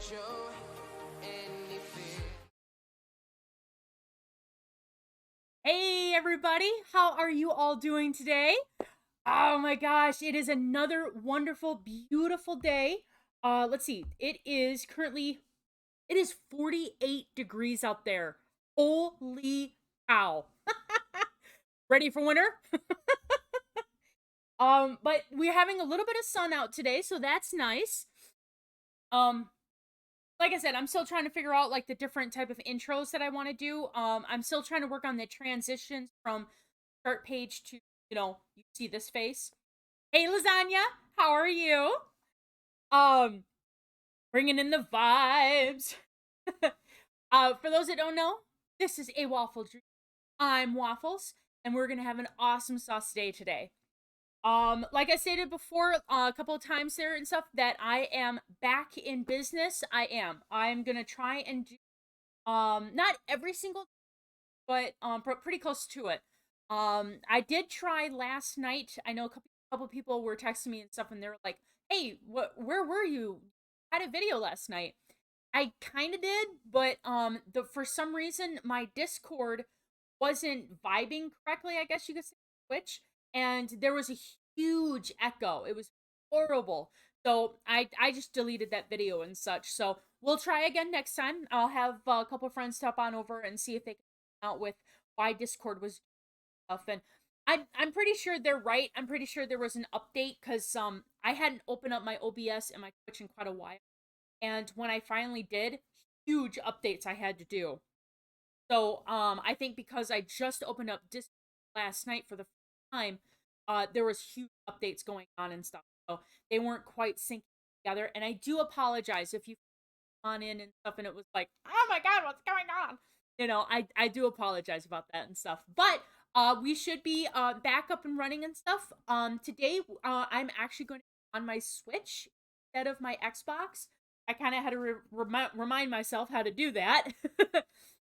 show any fear. Hey everybody, how are you all doing today? Oh my gosh, it is another wonderful, beautiful day. Let's see. It is 48 degrees out there. Holy cow. Ready for winter? But we're having a little bit of sun out today, so that's nice. Um, like I said, I'm still trying to figure out like the different type of intros that I want to do. I'm still trying to work on the transitions from start page to, you see this face. Hey lasagna, how are you? Um, Bringing in the vibes. For those that don't know, this is a waffle dream. I'm Waffles, and we're gonna have an awesome sauce day today. Like I stated before, a couple of times there and stuff, that I am back in business. I'm gonna try and do not every single, but pretty close to it. I did try last night. I know a couple people were texting me and stuff, and they were like, "Hey, where were you? I had a video last night." I kind of did, but the for some reason my Discord wasn't vibing correctly. I guess you could say Twitch, and there was a huge echo. It was horrible. So I just deleted that video and such. So we'll try again next time. I'll have a couple friends stop on over and see if they can help out with why Discord was stuff. And I'm pretty sure they're right. I'm pretty sure there was an update because I hadn't opened up my OBS and my Twitch in quite a while. And when I finally did, huge updates I had to do. So I think because I just opened up Discord last night for the first time, there was huge updates going on and stuff. So they weren't quite syncing together. And I do apologize if you on in and stuff and it was like, oh my god, what's going on? I do apologize about that and stuff. But we should be back up and running and stuff. Today I'm actually going to be on my Switch instead of my Xbox. I kind of had to remind myself how to do that.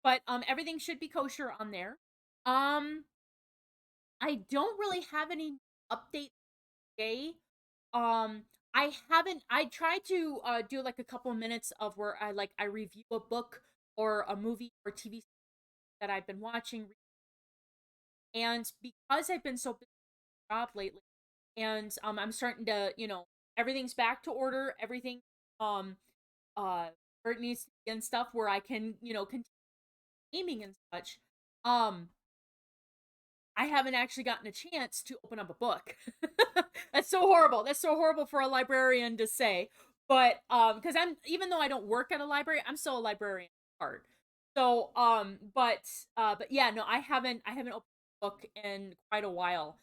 But everything should be kosher on there. Um I don't really have any updates today. Um I tried to do like a couple of minutes of where I review a book or a movie or TV that I've been watching, and because I've been so busy with my job lately, and I'm starting to, everything's back to order, everything um uh where it needs to be and stuff, where I can, continue gaming and such. Um I haven't actually gotten a chance to open up a book. That's so horrible. That's so horrible for a librarian to say. But because I'm, even though I don't work at a library, I'm still a librarian at heart. So but yeah, no, I haven't opened a book in quite a while.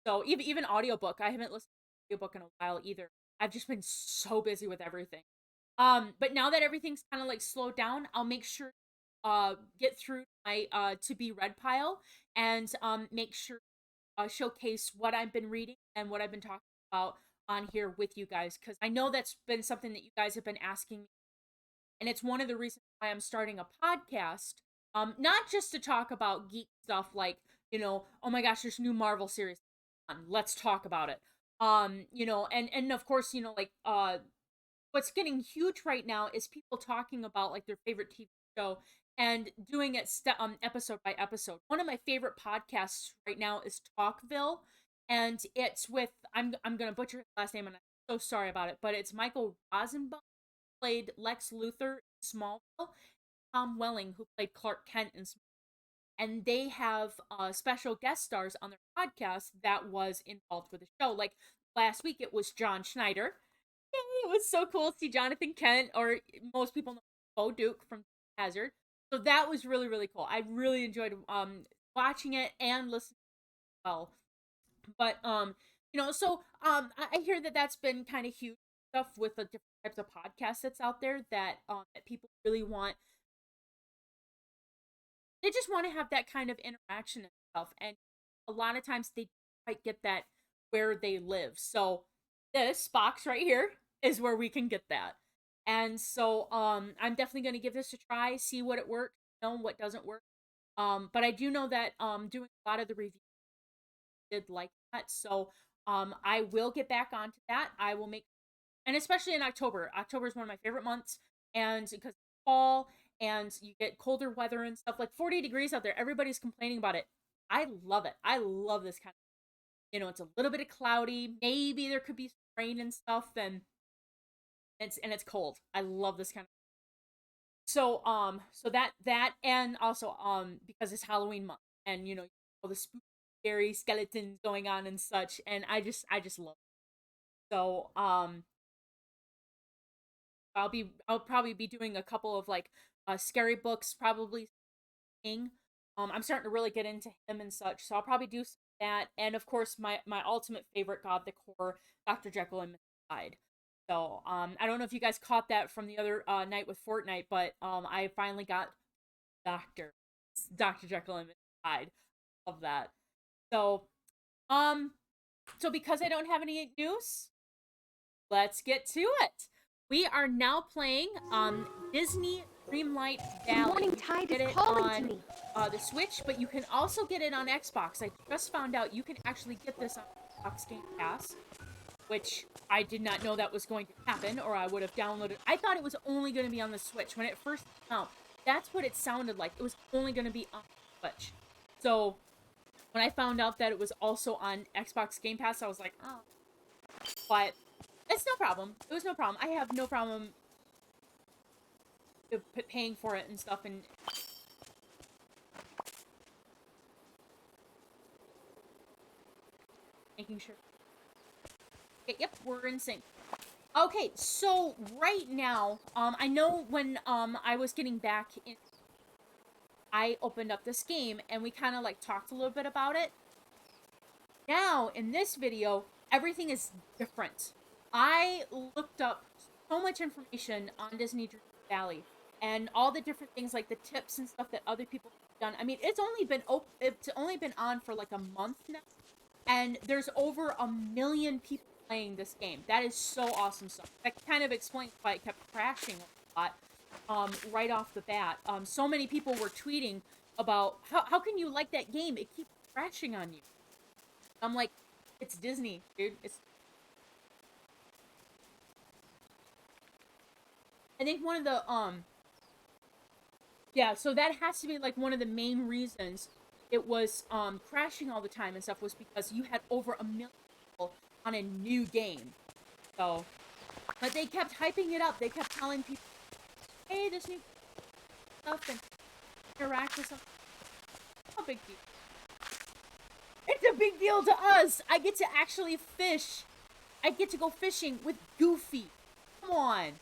So even audiobook, I haven't listened to an audiobook in a while either. I've just been so busy with everything. But now that everything's kind of like slowed down, I'll make sure get through my to be read pile, and make sure showcase what I've been reading and what I've been talking about on here with you guys, because I know that's been something that you guys have been asking me, and it's one of the reasons why I'm starting a podcast. Not just to talk about geek stuff like, oh my gosh, there's new Marvel series on, let's talk about it. And of course, like what's getting huge right now is people talking about like their favorite TV show and doing it episode by episode. One of my favorite podcasts right now is Talkville, and it's with, I'm gonna butcher his last name and I'm so sorry about it, but it's Michael Rosenbaum, played Lex Luthor in Smallville, Tom Welling, who played Clark Kent in Smallville. And they have special guest stars on their podcast that was involved with the show. Like last week, it was John Schneider. Yay, it was so cool to see Jonathan Kent, or most people know Bo Duke from Hazard. So that was really, really cool. I really enjoyed watching it and listening as well. But so I hear that that's been kind of huge stuff with the different types of podcasts that's out there, that people really want. They just want to have that kind of interaction and stuff, and a lot of times they quite get that where they live. So this box right here is where we can get that. And so I'm definitely going to give this a try, see what it works, what doesn't work. But I do know that doing a lot of the reviews did like that. So I will get back onto that. I will make, and especially in October. October is one of my favorite months, and because it's fall and you get colder weather and stuff, like 40 degrees out there, everybody's complaining about it. I love it. I love this kind of, it's a little bit of cloudy. Maybe there could be rain and stuff, and it's cold. I love this kind of. So that and also because it's Halloween month, and all the spooky, scary skeletons going on and such, and I just love it. So I'll probably be doing a couple of like scary books, probably King. I'm starting to really get into him and such, so I'll probably do that, and of course my ultimate favorite god, the core, Dr. Jekyll and Mr. Hyde. So I don't know if you guys caught that from the other night with Fortnite, but I finally got Doctor Dr. Jekyll and Mr. Hyde. Love that. So um so because I don't have any news, let's get to it. We are now playing Disney Dreamlight Valley. The morning tide Get is it calling on to me. the Switch, but you can also get it on Xbox. I just found out you can actually get this on Xbox Game Pass, which I did not know that was going to happen, or I would have downloaded. I thought it was only going to be on the Switch when it first came out. That's what it sounded like. It was only going to be on the Switch. So when I found out that it was also on Xbox Game Pass, I was like, oh. But it's no problem. It was no problem. I have no problem paying for it and stuff, and making sure. Okay, yep, we're in sync. Okay, so right now, I know when I was getting back in, I opened up this game and we kind of like talked a little bit about it. Now in this video, everything is different. I looked up so much information on Disney Dream Valley and all the different things, like the tips and stuff that other people have done. I mean, it's only been on for like a month now, and there's over 1 million people playing this game. That is so awesome stuff. That kind of explains why it kept crashing a lot right off the bat. So many people were tweeting about how can you like that game? It keeps crashing on you. I'm like, it's Disney, dude. I think one of the yeah, so that has to be like one of the main reasons it was crashing all the time and stuff, was because you had over 1 million people on a new game. So, but they kept hyping it up. They kept telling people, hey, this new stuff, and interact with something. No big deal. It's a big deal to us. I get to actually fish. I get to go fishing with Goofy. Come on.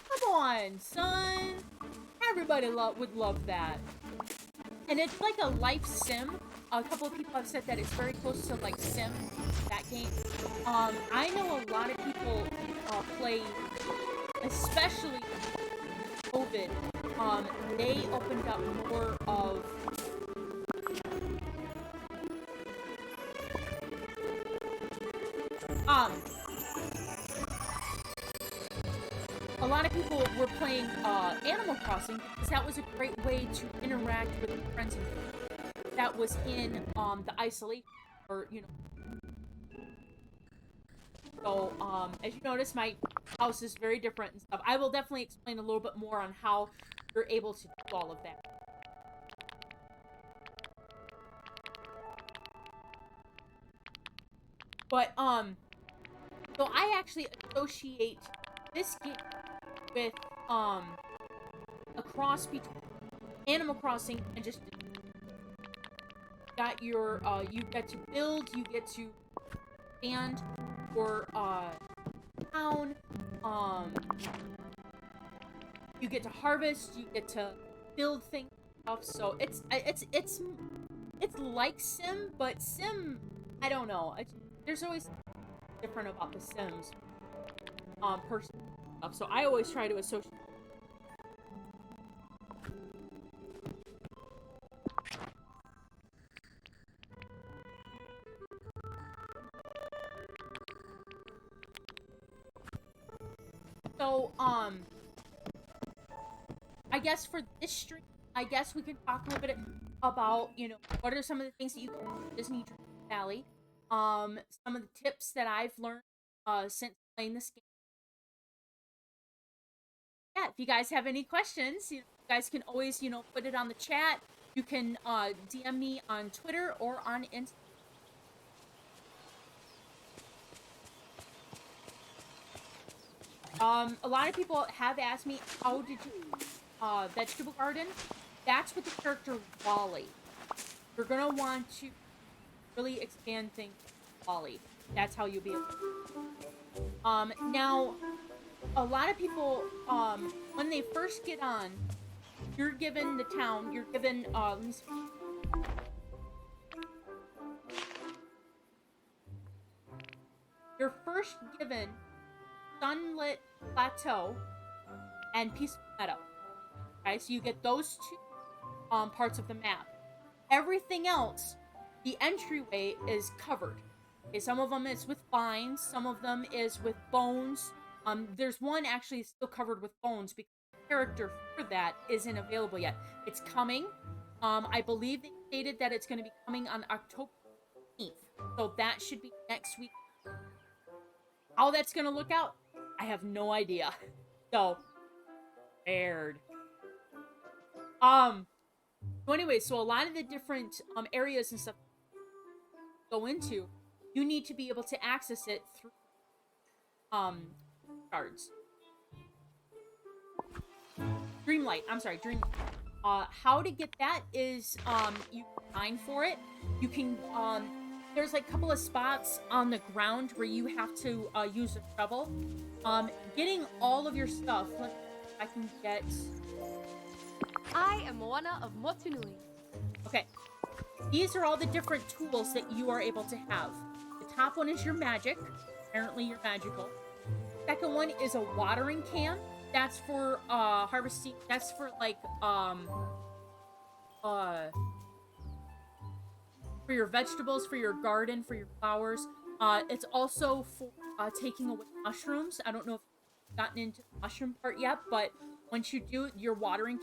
Come on, son. Everybody would love that. And it's like a life sim. A couple of people have said that it's very close to like Sim, that game. I know a lot of people play, especially COVID. They opened up more of a lot of people were playing Animal Crossing because that was a great way to interact with friends and family that was in the isolation, or So as you notice, my house is very different and stuff. I will definitely explain a little bit more on how you're able to do all of that. But so I actually associate this game with a cross between Animal Crossing and just got your you get to build, you get to stand your town, you get to harvest, you get to build things and stuff. So it's like Sim, but Sim, I don't know. There's always different about the Sims personal stuff. So I always try to associate. So, I guess for this stream, I guess we can talk a little bit about, what are some of the things that you can do in Disney Dream Valley. Some of the tips that I've learned, since playing this game. yeah, if you guys have any questions, you guys can always, put it on the chat. You can DM me on Twitter or on Instagram. A lot of people have asked me, how did you vegetable garden? That's with the character Wally. You're gonna want to really expand things with Wally. That's how you'll be able to. Now, a lot of people, when they first get on, you're given the town, you're given, let me see. You're first given Sunlit Plateau and Peaceful Meadow. Okay, so you get those two parts of the map. Everything else, the entryway is covered. Okay, some of them is with vines, some of them is with bones. There's one actually still covered with bones because the character for that isn't available yet. It's coming. I believe they stated that it's going to be coming on October 15th. So that should be next week. How that's going to look out, I have no idea. So, aired. So anyway, so a lot of the different areas and stuff go into, you need to be able to access it through cards. Dreamlight. I'm sorry, Dreamlight. How to get that is you mine for it. You can there's like a couple of spots on the ground where you have to use a shovel. Getting all of your stuff. I can get. I am Moana of Motunui. Okay. These are all the different tools that you are able to have. The top one is your magic. Apparently you're magical. Second one is a watering can. That's for harvesting. That's for like for your vegetables, for your garden, for your flowers. It's also for taking away mushrooms. I don't know if you've gotten into the mushroom part yet, but once you do, your watering,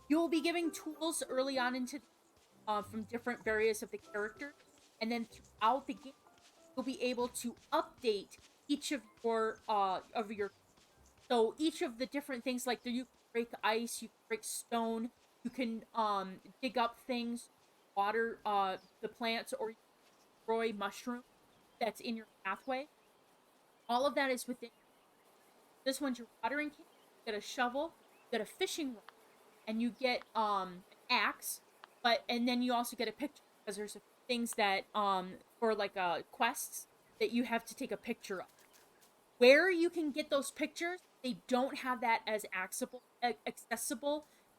you'll be giving tools early on into from different various of the characters, and then throughout the game, you'll be able to update each of your so each of the different things, like you can break ice, you can break stone, you can dig up things, water the plants, or destroy mushroom that's in your pathway. All of that is within. This one's your watering can. You get a shovel, you get a fishing rod, and you get an axe. And then you also get a picture because there's things that for like quests that you have to take a picture of. Where you can get those pictures, they don't have that as accessible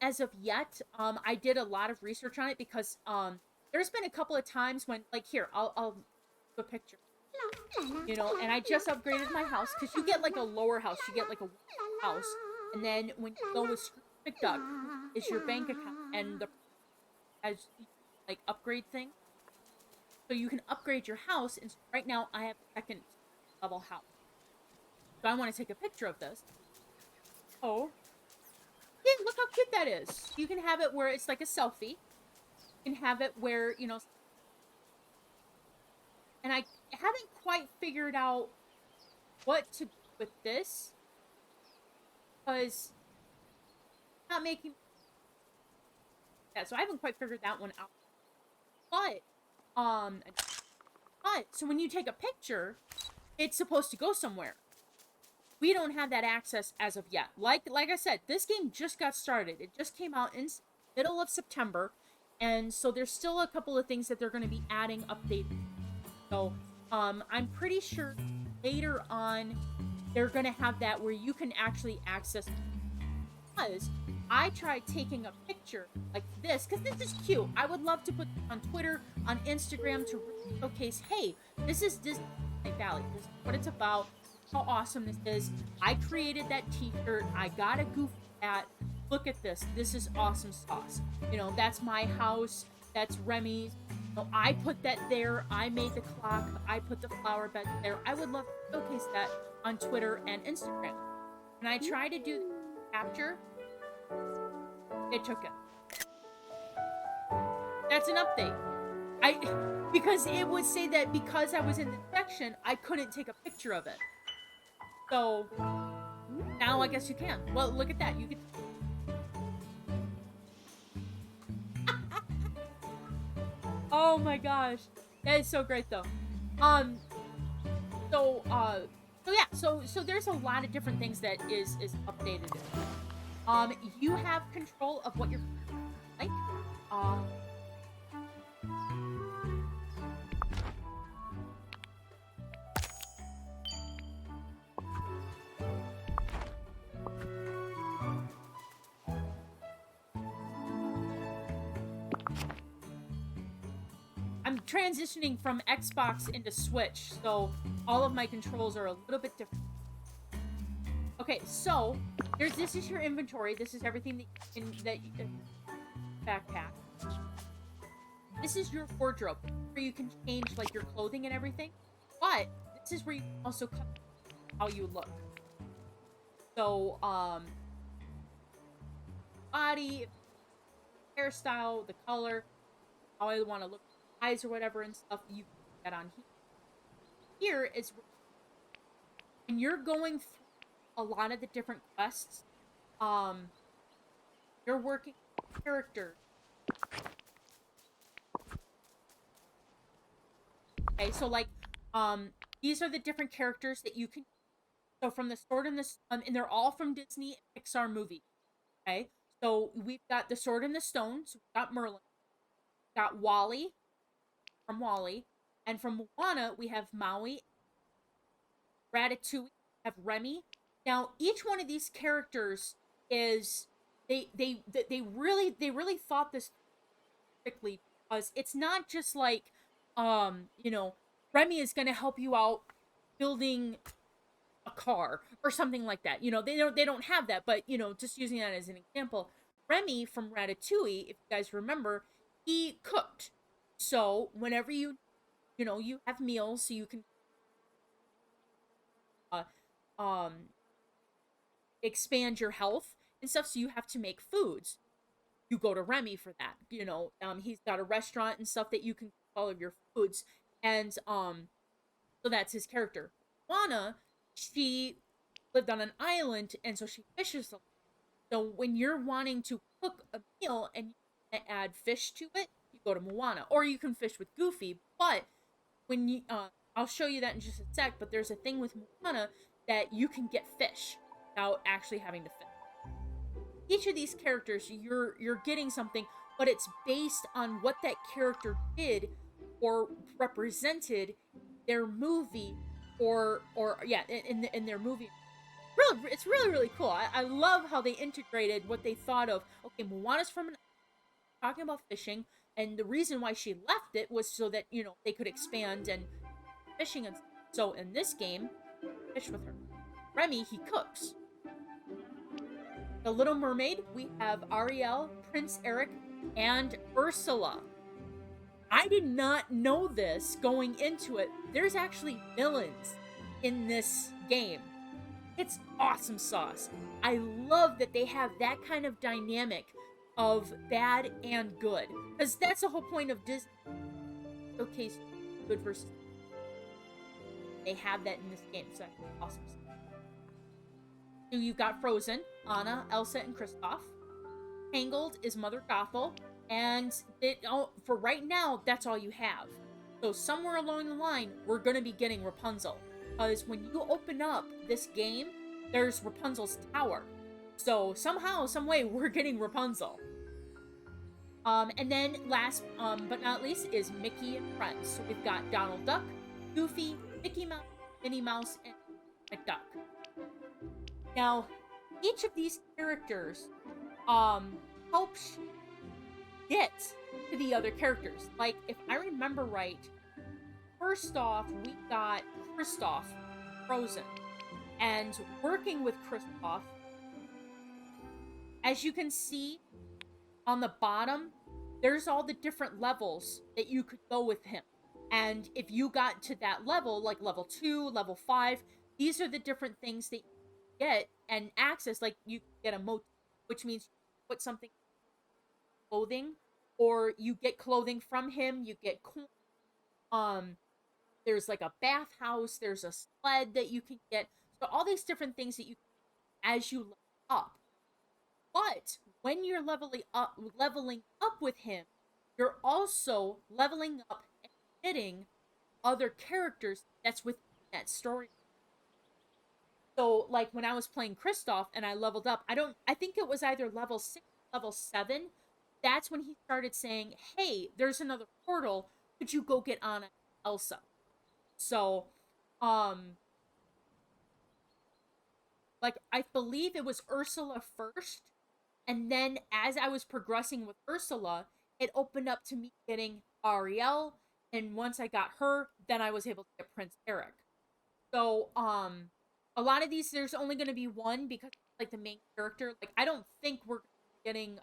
as of yet. I did a lot of research on it because there's been a couple of times when, like, here, I'll do a picture, and I just upgraded my house because you get like a lower house, you get like a house, and then when you go with Scrooge McDuck, is your bank account and the as like upgrade thing, so you can upgrade your house. And right now I have a second level house, so I want to take a picture of this. Oh, yeah, look how cute that is. You can have it where it's like a selfie. You can have it where, and I haven't quite figured out what to do with this because it's not making. Yeah, so I haven't quite figured that one out. But so when you take a picture, it's supposed to go somewhere. We don't have that access as of yet. Like I said, this game just got started. It just came out in middle of September, and so there's still a couple of things that they're going to be adding, updating. So I'm pretty sure later on they're going to have that where you can actually access it. Because I tried taking a picture like this, because this is cute. I would love to put this on Twitter, on Instagram, to showcase, hey, this is Disney Dreamlight Valley. This is what it's about, how awesome this is. I created that t-shirt. I got a goof at. Look at this. This is awesome sauce. That's my house. That's Remy's. I put that there. I made the clock. I put the flower bed there. I would love to showcase that on Twitter and Instagram. And I tried to do the capture. It took it. That's an update. Because it would say that because I was in the section, I couldn't take a picture of it. So Now I guess you can. Well, look at that. You get. Oh my gosh, that is so great though. Um. So So yeah. So there's a lot of different things that is updated. You have control of what you're like. Um. I'm transitioning from Xbox into Switch, so all of my controls are a little bit different. Okay, so this is your inventory. This is everything that you can backpack. This is your wardrobe where you can change like your clothing and everything. But this is where you can also cut how you look. So body, hairstyle, the color, how I want to look, eyes or whatever and stuff. You can get on here. Here is when you're going through a lot of the different quests. You're working with characters. Okay, so like, these are the different characters that you can. So from the Sword and the and they're all from Disney and Pixar movies. Okay, so we've got the Sword and the Stone. So we've got Merlin, we've got Wally from Wally, and from Moana we have Maui, Ratatouille, have Remy. Now each one of these characters is they really thought this quickly because it's not just like you know, Remy is going to help you out building a car or something like that. You know, they don't have that, but you know, just using that as an example, Remy from Ratatouille, if you guys remember, he cooked. So whenever you know, you have meals, so you can uh, um expand your health and stuff. So you have to make foods. You go to Remy for that. You know, he's got a restaurant and stuff that you can cook all of your foods, and so that's his character. Juana, she lived on an island, and so she fishes a lot. So when you're wanting to cook a meal and you add fish to it, you go to Moana, or you can fish with Goofy. But when you, I'll show you that in just a sec. But there's a thing with Moana that you can get fish without actually having to fish. Each of these characters, you're getting something, but it's based on what that character did or represented their movie or yeah, in their movie. Really, it's really cool. I love how they integrated what they thought of. Okay, Moana's from talking about fishing, and the reason why she left it was so that you know they could expand and fishing and so in this game, fish with her. Remy, he cooks. The Little Mermaid, we have Ariel, Prince Eric, and Ursula. I did not know this going into it. There's actually villains in this game. It's awesome sauce. I love that they have that kind of dynamic of bad and good. Because that's the whole point of Disney. Okay, good versus. They have that in this game, so that's awesome. So you've got Frozen, Anna, Elsa, and Kristoff. Tangled is Mother Gothel. And for right now, that's all you have. So somewhere along the line, we're going to be getting Rapunzel. Because when you open up this game, there's Rapunzel's tower. So somehow, some way, we're getting Rapunzel. And then last but not least is Mickey and Friends. So we've got Donald Duck, Goofy, Mickey Mouse, Minnie Mouse, and McDuck. Now, each of these characters helps get to the other characters. Like, if I remember right, first off, we got Kristoff, Frozen. And working with Kristoff, as you can see on the bottom, there's all the different levels that you could go with him. And if you got to that level, like level 2, level 5, these are the different things that you get and access. Like, you get a motif, which means you put something clothing, or you get clothing from him, you get there's like a bathhouse, there's a sled that you can get. So all these different things that you as you level up. But when you're leveling up with him, you're also leveling up and hitting other characters that's within that story. So, like when I was playing Kristoff and I leveled up, I think it was either level 6, level 7. That's when he started saying, "Hey, there's another portal. Could you go get Anna and Elsa?" So, um, like I believe it was Ursula first, and then as I was progressing with Ursula, it opened up to me getting Ariel, and once I got her, then I was able to get Prince Eric. So, a lot of these there's only going to be one because like the main character. Like I don't think we're getting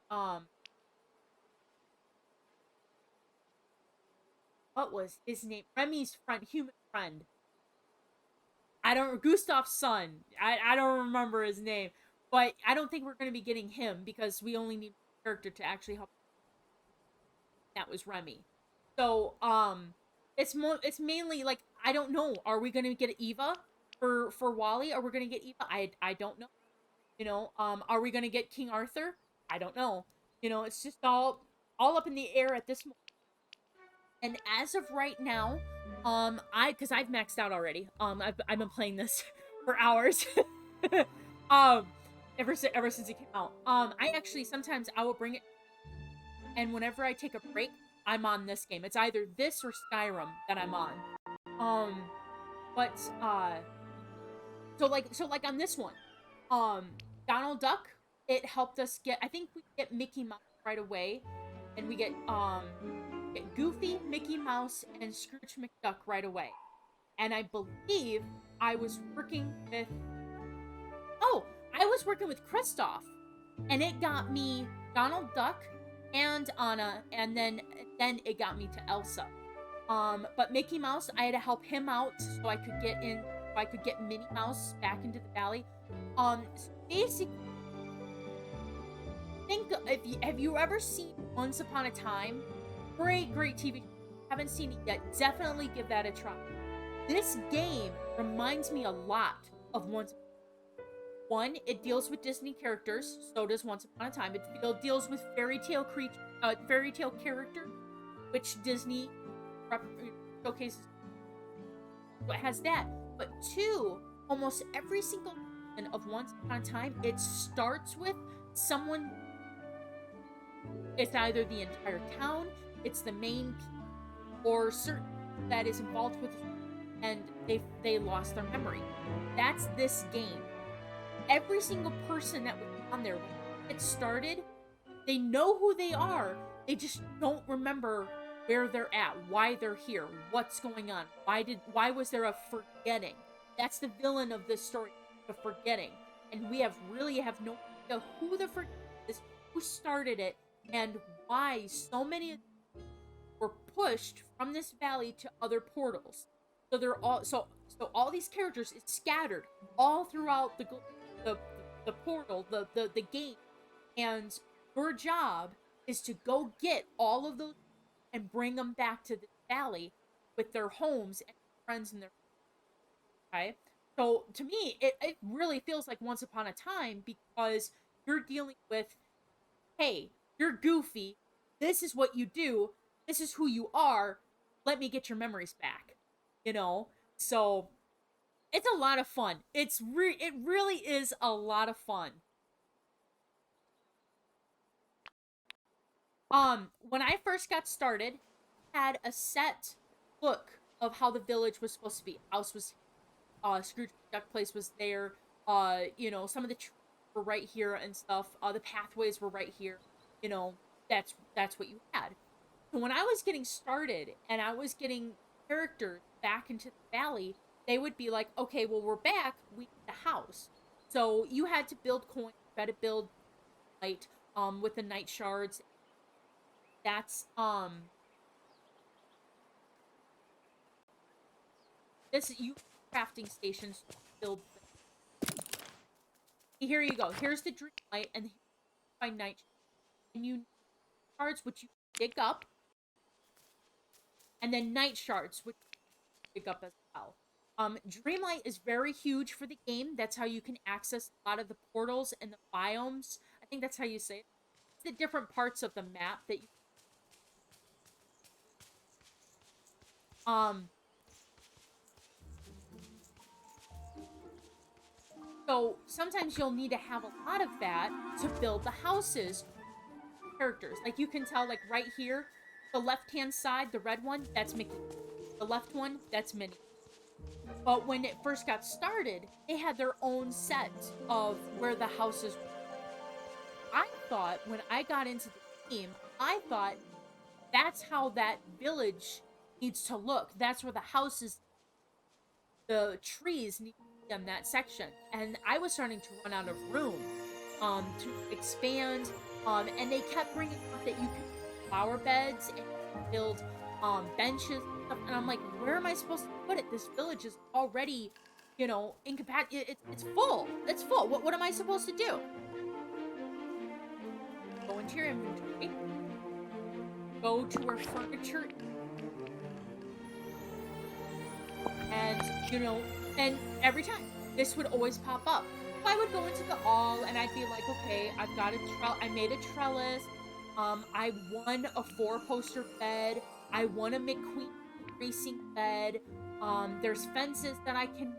what was his name? Remy's friend, human friend. I don't Gustav's son. I don't remember his name, but I don't think we're going to be getting him because we only need one character to actually help. That was Remy. So it's mainly like I don't know. Are we going to get Eva for Wally? Are we going to get Eva? I don't know. Are we going to get King Arthur? I don't know. It's just all up in the air at this moment. And as of right now, because I've maxed out already. I've been playing this for hours. um, ever since it came out. I actually sometimes I will bring it, and whenever I take a break, I'm on this game. It's either this or Skyrim that I'm on. Um, but so like on this one, um, Donald Duck. It helped us get. I think we get Mickey Mouse right away, and we get Goofy, Mickey Mouse, and Scrooge McDuck right away. And I believe I was working with. Oh, I was working with Kristoff, and it got me Donald Duck and Anna, and then it got me to Elsa. But Mickey Mouse, I had to help him out so I could get in, so I could get Minnie Mouse back into the valley. So basically, have you ever seen Once Upon a Time? Great TV. Haven't seen it yet? Definitely give that a try. This game reminds me a lot of Once. One, it deals with Disney characters. So does Once Upon a Time. It deals with fairy tale character, which Disney showcases. So it has that. But two, almost every single season of Once Upon a Time, it starts with someone. It's either the entire town, it's the main, or certain that is involved with, and they lost their memory. That's this game. Every single person that was on there when it started, they know who they are. They just don't remember where they're at, why they're here, what's going on. Why was there a forgetting? That's the villain of this story, the forgetting. And we really have no idea who the forgetting is, who started it, and why so many were pushed from this valley to other portals. So they're all so all these characters is scattered all throughout the portal, the game, and your job is to go get all of those and bring them back to the valley with their homes and friends and their. Okay, so to me, it really feels like Once Upon a Time because you're dealing with, hey, you're Goofy. This is what you do. This is who you are. Let me get your memories back. So it's a lot of fun. It really is a lot of fun. When I first got started, I had a set look of how the village was supposed to be. House was, Scrooge Duck Place was there. Some of the trees were right here and stuff. The pathways were right here. That's what you had. So when I was getting started and I was getting characters back into the valley, they would be like, okay, well, we're back. We need a house. So you had to build coins. You had to build light, with the night shards. That's, you crafting stations to build. Here you go. Here's the dream light and by night. And you shards, which you dig up. And then night shards, which you dig up as well. Dreamlight is very huge for the game. That's how you can access a lot of the portals and the biomes. I think that's how you say it. It's the different parts of the map that you so sometimes you'll need to have a lot of that to build the houses characters. Like you can tell, like right here, the left-hand side, the red one, that's Mickey. The left one, that's Minnie. But when it first got started, they had their own set of where the houses were. I thought when I got into the game, I thought that's how that village needs to look. That's where the houses, the trees need to be on that section. And I was starting to run out of room to expand. And they kept bringing up that you could flower beds and build benches and stuff. And I'm like, where am I supposed to put it? This village is already, you know, incompatible. It's full. It's full. What am I supposed to do? Go into your inventory. Go to where furniture. And, you know, and every time, this would always pop up. So I would go into the all, and I'd be like, okay, I've got I made a trellis. I won a 4-poster bed. I won a McQueen racing bed. There's fences that I can.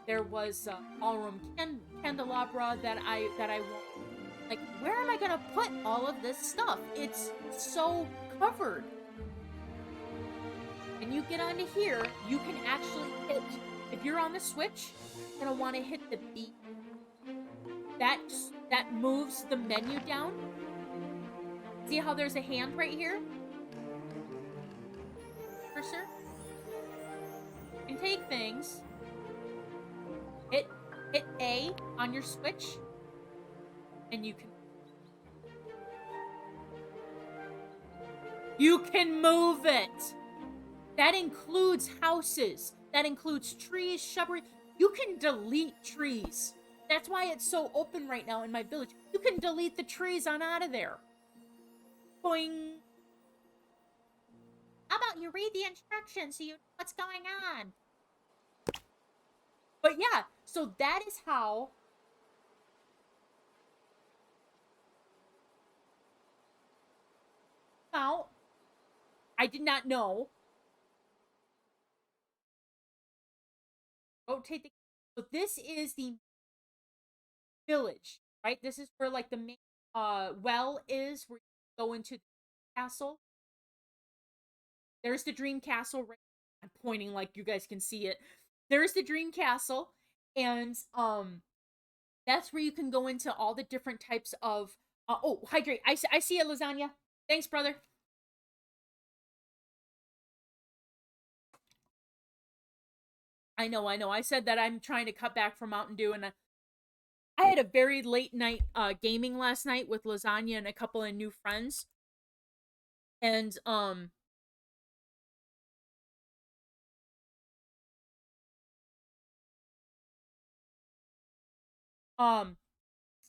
There was all-room candelabra that I won. Like, where am I gonna put all of this stuff? It's so covered. And you get onto here, you can actually hit. If you're on the Switch, you're gonna want to hit the B. That moves the menu down. See how there's a hand right here? Cursor. You can take things. Hit A on your Switch, and you can move it. That includes houses. That includes trees, shrubbery. You can delete trees. That's why it's so open right now in my village. You can delete the trees on out of there. Boing. How about you read the instructions so you know what's going on? But yeah, so that is how now I did not know. Rotate the. So this is the village, right? This is where like the main well is, where you go into the castle. There's the dream castle. Right, I'm pointing like you guys can see it. There's the dream castle, and that's where you can go into all the different types of. Oh, hydrate! I see a lasagna. Thanks, brother. I know. I said that I'm trying to cut back from Mountain Dew, and I had a very late night gaming last night with lasagna and a couple of new friends. And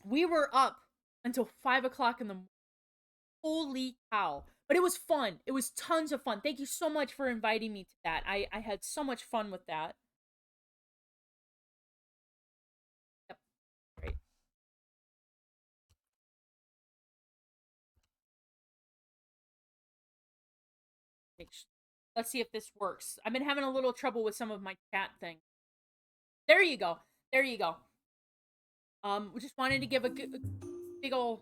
we were up until 5 o'clock in the morning. Holy cow. But it was fun. It was tons of fun. Thank you so much for inviting me to that. I had so much fun with that. Yep. Great. Let's see if this works. I've been having a little trouble with some of my chat thing. There you go. There you go. We just wanted to give a big ol'.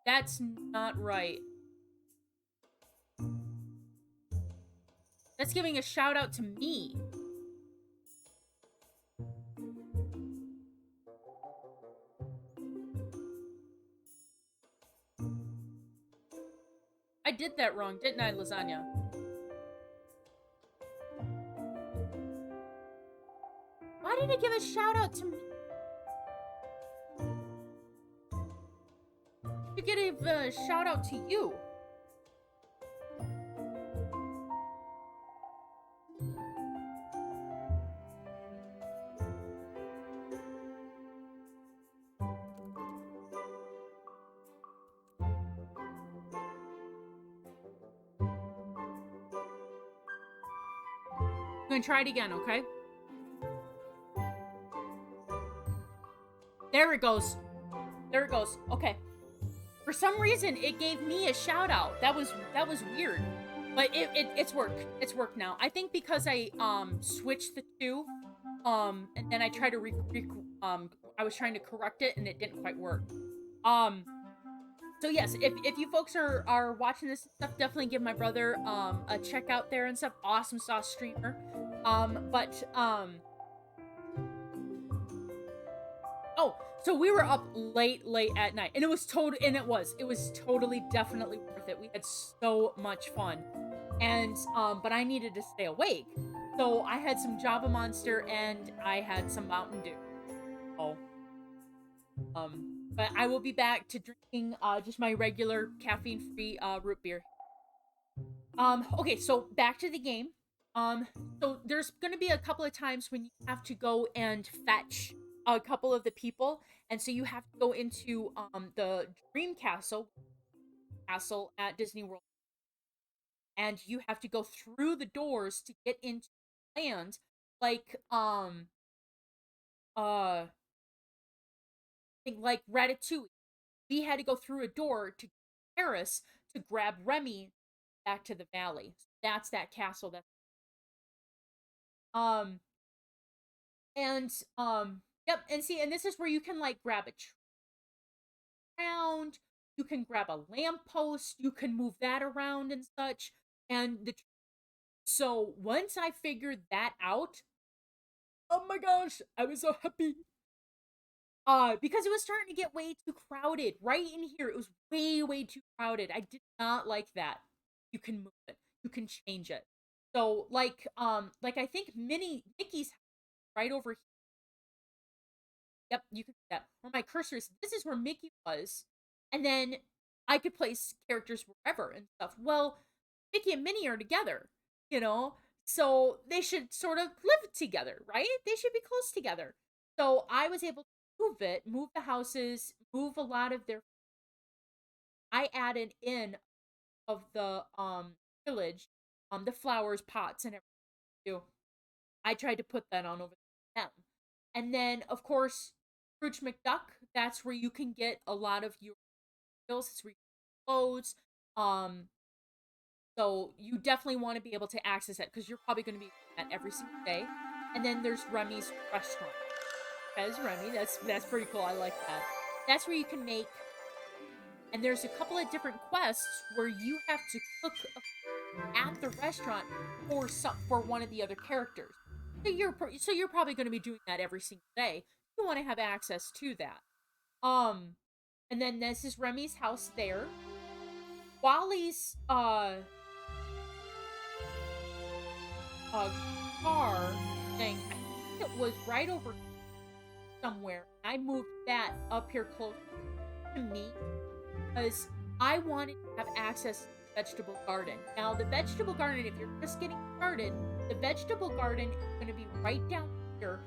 That's not right. That's giving a shout out to me. I did that wrong, didn't I, lasagna? Why did it give a shout out to me? You get a shout out to you. gonna try it again, okay? There it goes. There it goes. Okay. For some reason, it gave me a shout out. That was weird. But it's worked. It's worked now. I think because I switched the two, and then I tried to I was trying to correct it and it didn't quite work. So yes, if you folks are watching this stuff, definitely give my brother a check out there and stuff. Awesome sauce streamer. Oh, so we were up late at night, and it was totally definitely worth it. We had so much fun, and but I needed to stay awake, so I had some Java Monster and I had some Mountain Dew. Oh, but I will be back to drinking just my regular caffeine-free root beer. Okay, so back to the game. So there's gonna be a couple of times when you have to go and fetch a couple of the people, and so you have to go into the Dream Castle at Disney World, and you have to go through the doors to get into land, like I think like Ratatouille. We had to go through a door to Paris to grab Remy back to the valley. That's that castle. Um and yep, and see, and this is where you can like grab a round, you can grab a lamppost, you can move that around and such. And so once I figured that out, oh my gosh, I was so happy. Because it was starting to get way too crowded. Right in here, it was way too crowded. I did not like that. You can move it. You can change it. So like I think Mickey's right over here. Yep, you can see that. Where my cursor is, this is where Mickey was. And then I could place characters wherever and stuff. Well, Mickey and Minnie are together, you know? So they should sort of live together, right? They should be close together. So I was able to move the houses, move a lot of their. I added in of the village, the flowers, pots, and everything. I tried to put that on over them. And then, of course, Scrooge McDuck, that's where you can get a lot of your bills. It's where you get clothes. So you definitely want to be able to access it because you're probably going to be at every single day. And then there's Remy's restaurant. That is Remy. That's pretty cool. I like that. That's where you can make. And there's a couple of different quests where you have to cook at the restaurant for one of the other characters. So you're probably going to be doing that every single day. You want to have access to that. And then this is Remy's house there. Wally's car thing, I think it was right over somewhere. I moved that up here close to me because I wanted to have access to the vegetable garden. Now, the vegetable garden, if you're just getting started, the vegetable garden is going to be right down here,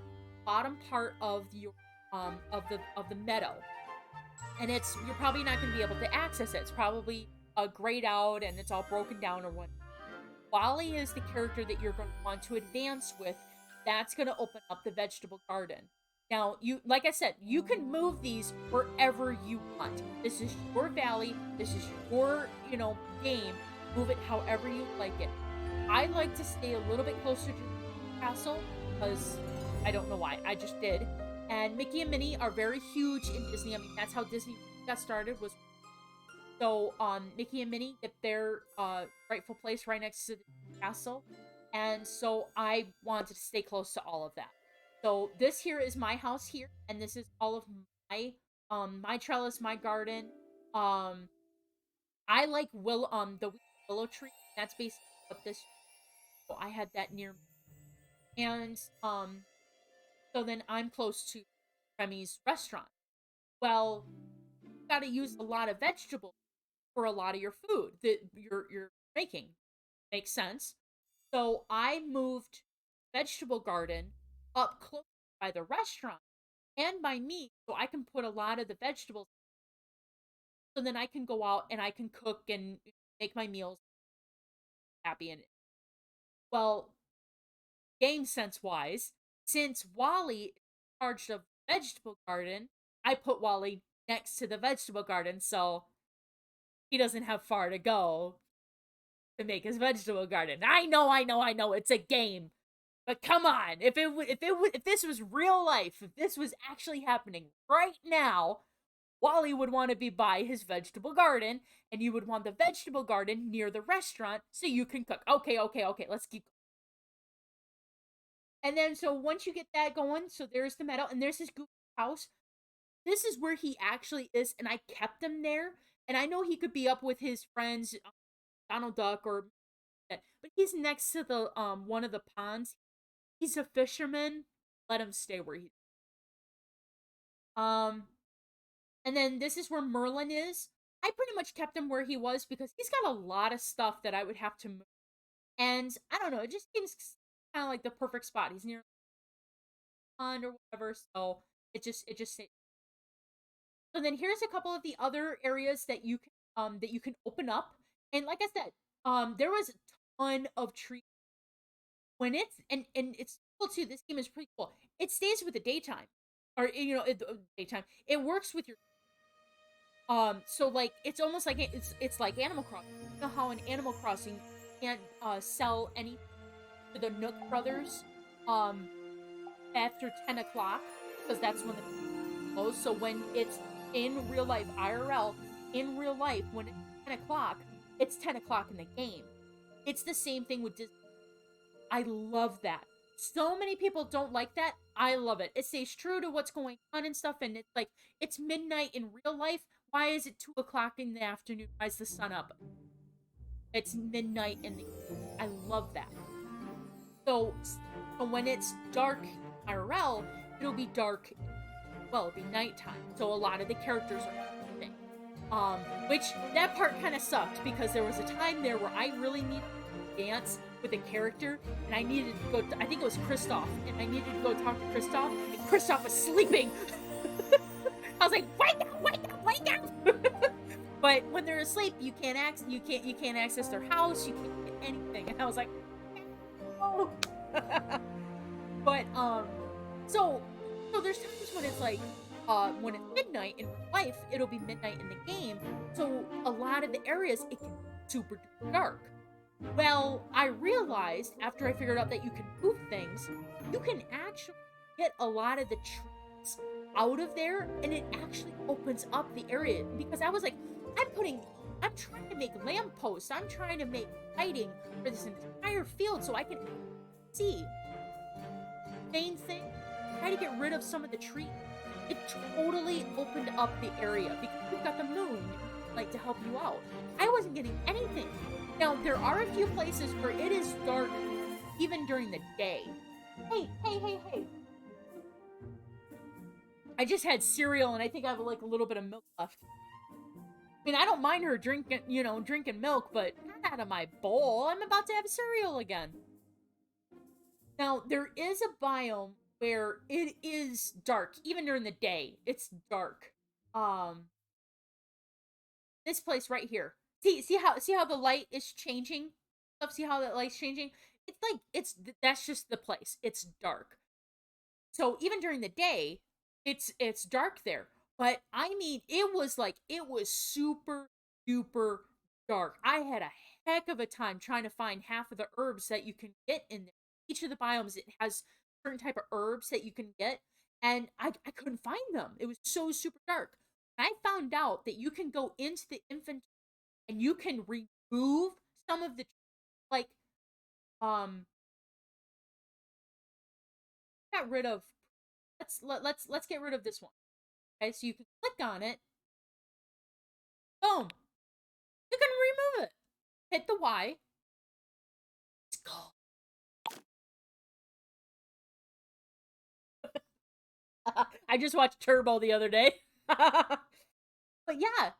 bottom part of your of the meadow, and you're probably not going to be able to access it. It's probably grayed out and it's all broken down or what. Wally is the character that you're going to want to advance with. That's going to open up the vegetable garden. Now, like I said, you can move these wherever you want. This is your valley. This is your, game. Move it however you like it. I like to stay a little bit closer to the castle because I don't know why. I just did. And Mickey and Minnie are very huge in Disney. I mean, that's how Disney got started. So Mickey and Minnie get their rightful place right next to the castle. And so I wanted to stay close to all of that. So this here is my house here, and this is all of my trellis, my garden. I like the willow tree. That's basically what this. So I had that near me, and so then I'm close to Remy's restaurant. Well, you got to use a lot of vegetables for a lot of your food that you're making. Makes sense. So I moved vegetable garden up close by the restaurant and by me, so I can put a lot of the vegetables. So then I can go out and I can cook and make my meals happy. And well, game sense wise, since Wally is in charge of vegetable garden, I put Wally next to the vegetable garden, so he doesn't have far to go to make his vegetable garden. I know, it's a game. But come on, if this was real life, if this was actually happening right now, Wally would want to be by his vegetable garden, and you would want the vegetable garden near the restaurant so you can cook. Okay, let's keep. And then, so once you get that going, so there's the meadow, and there's his goofy house. This is where he actually is, and I kept him there. And I know he could be up with his friends, Donald Duck, or but he's next to the one of the ponds. He's a fisherman. Let him stay where he's. And then this is where Merlin is. I pretty much kept him where he was because he's got a lot of stuff that I would have to move. And I don't know, it just seems kind of like the perfect spot. He's near the pond or whatever, so it just so then here's a couple of the other areas that you can open up. And like I said, there was a ton of trees when it's and it's cool too. This game is pretty cool. It stays with the daytime, or daytime. It works with your so like it's almost like it's like Animal Crossing. You know how in Animal Crossing you can't sell any to the Nook brothers after 10 o'clock because that's when the close. So when it's in real life IRL, in real life when it's 10 o'clock, it's 10 o'clock in the game. It's the same thing with Disney. I love that. So many people don't like that. I love it. It stays true to what's going on and stuff, and it's like it's midnight in real life. Why is it 2 o'clock in the afternoon? Why is the sun up? It's midnight in the I love that. So when it's dark IRL, it'll be dark. Well, it'll be nighttime. So a lot of the characters are sleeping. Which that part kind of sucked because there was a time there where I really needed to dance with a character, and I needed to go. I think it was Kristoff, and I needed to go talk to Kristoff, and Kristoff was sleeping. I was like, wake up, wake up, wake up! But when they're asleep, you can't access their house. You can't get anything, and I was like, oh. But so there's times when it's like when it's midnight in real life, it'll be midnight in the game. So a lot of the areas it can be super duper dark. Well, I realized after I figured out that you can move things, you can actually get a lot of the trees out of there, and it actually opens up the area. Because I was like, I'm trying to make lampposts, I'm trying to make lighting for this entire field so I can see. Main thing, try to get rid of some of the trees. It totally opened up the area because you've got the moon, like, to help you out. I wasn't getting anything. Now, there are a few places where it is dark even during the day. Hey. I just had cereal, and I think I have, like, a little bit of milk left. I mean, I don't mind her drinking milk, but not out of my bowl. I'm about to have cereal again. Now, there is a biome where it is dark, even during the day. It's dark. This place right here. See how the light is changing? See how that light's changing? It's like that's just the place. It's dark. So even during the day, it's dark there. But I mean, it was super duper dark. I had a heck of a time trying to find half of the herbs that you can get in there. Each of the biomes, it has certain type of herbs that you can get, and I couldn't find them. It was so super dark. I found out that you can go into the inventory and you can remove some of the like got rid of let's get rid of this one. Okay, so you can click on it. Boom. You can remove it. Hit the Y. It's gone. I just watched Turbo the other day. But yeah.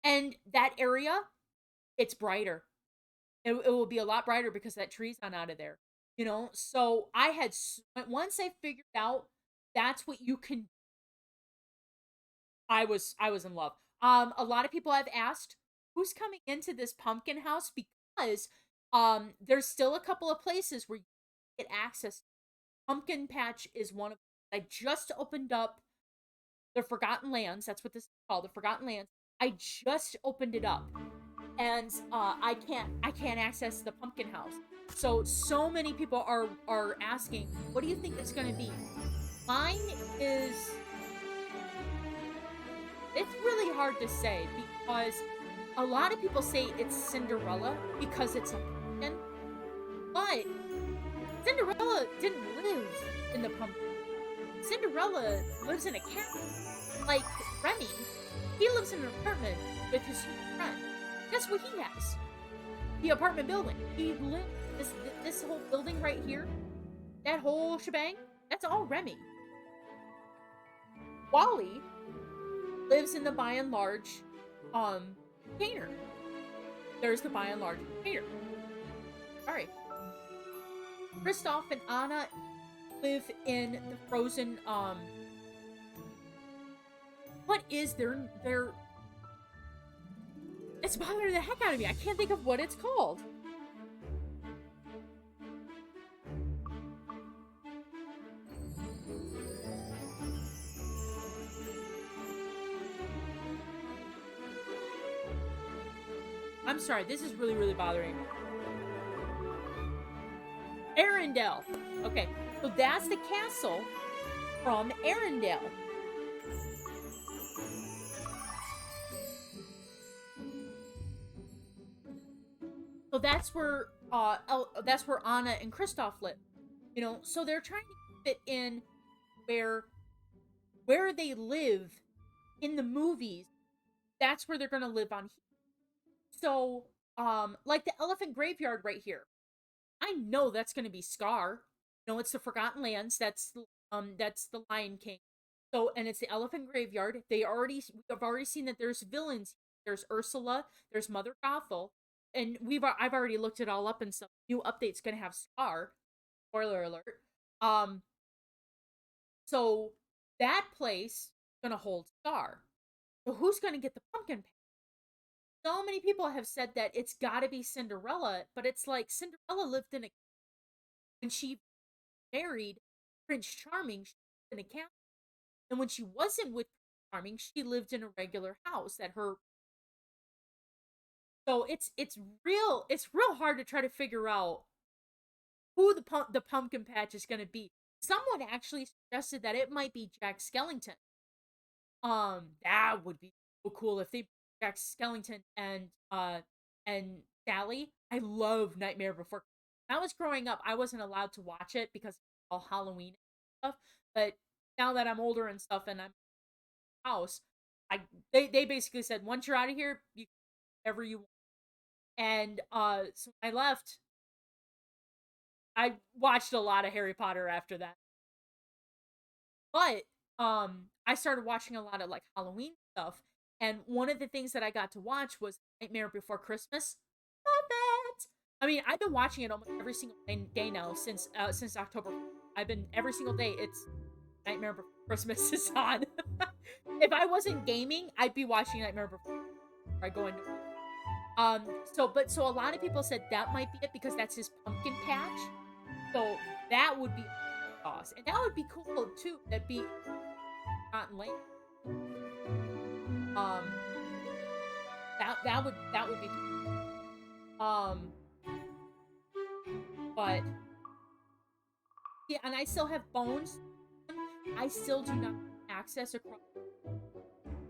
And that area, it's brighter. It will be a lot brighter because that tree's not out of there. So once I figured out that's what you can, I was in love. A lot of people have asked who's coming into this pumpkin house because there's still a couple of places where you get access. Pumpkin Patch is one of. I just opened up the Forgotten Lands. That's what this is called, the Forgotten Lands. I just opened it up, and I can't access the pumpkin house. So many people are asking, what do you think it's gonna be? Mine is. It's really hard to say because a lot of people say it's Cinderella because it's a pumpkin, but Cinderella didn't live in the pumpkin. Cinderella lives in a castle. Like Remy, he lives in an apartment with his friend. Guess what he has? The apartment building. He lives this whole building right here. That whole shebang. That's all Remy. Wally lives in the by and large container. There's the by and large container. Alright. Kristoff and Anna live in the frozen what is their it's bothering the heck out of me. I can't think of what it's called. I'm sorry, this is really, really bothering me. Arendelle. Okay, so that's the castle from Arendelle. So that's where Anna and Kristoff live. You know, so they're trying to fit in where they live in the movies. That's where they're gonna live on here. So, like the elephant graveyard right here. I know that's gonna be Scar. No, it's the Forgotten Lands. That's the Lion King. So, and it's the elephant graveyard. We've already seen that there's villains. There's Ursula. There's Mother Gothel, and I've already looked it all up and stuff. New update's gonna have Scar. Spoiler alert. So that place is gonna hold Scar. So who's gonna get the pumpkin patch? So many people have said that it's gotta be Cinderella, but it's like Cinderella lived in a when she married Prince Charming, she lived in a castle. And when she wasn't with Prince Charming, she lived in a regular house at her. So it's real hard to try to figure out who the pumpkin patch is gonna be. Someone actually suggested that it might be Jack Skellington. That would be so cool if they Jack Skellington and Sally. I love Nightmare Before. When I was growing up, I wasn't allowed to watch it because it's all Halloween and stuff. But now that I'm older and stuff, and I'm in the house, they basically said once you're out of here, you can do whatever you want. And so when I left, I watched a lot of Harry Potter after that. But I started watching a lot of like Halloween stuff, and one of the things that I got to watch was Nightmare Before Christmas. Love it. I mean, I've been watching it almost every single day now since October. I've been every single day. It's Nightmare Before Christmas is on. If I wasn't gaming, I'd be watching Nightmare Before I go into. So a lot of people said that might be it because that's his pumpkin patch. So that would be awesome, and that would be cool too. That'd be Forgotten Land. That would be cool. But yeah, and I still have Bones. I still do not access across.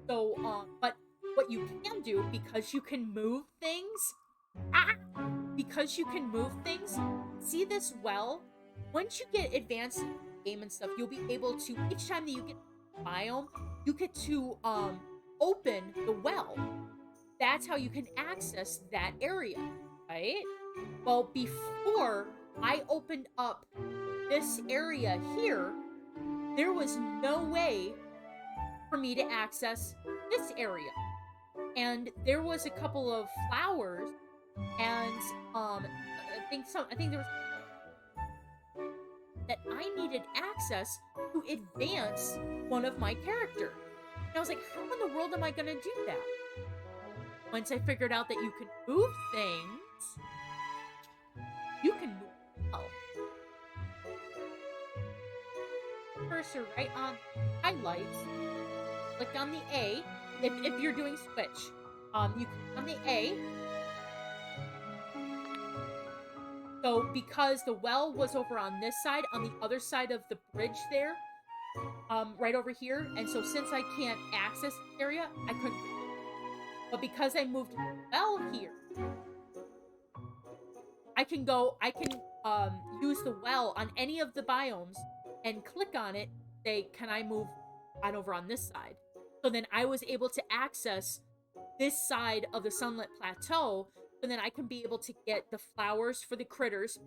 So but what you can do, because you can move things, because you can move things, see this well? Once you get advanced in the game and stuff, you'll be able to, each time that you get a biome, you get to open the well. That's how you can access that area, right? Well, before I opened up this area here, there was no way for me to access this area. And there was a couple of flowers, and I think there was that I needed access to advance one of my characters. And I was like, how in the world am I gonna do that? Once I figured out that you can move things, you can move well. cursor right on highlights, click on the A. If you're doing switch, you click on the A. So because the well was over on this side, on the other side of the bridge there, right over here, and so since I can't access the area, I couldn't. But because I moved the well here, I can use the well on any of the biomes and click on it, say, can I move on over on this side? So then I was able to access this side of the Sunlit Plateau, so then I can be able to get the flowers for the critters,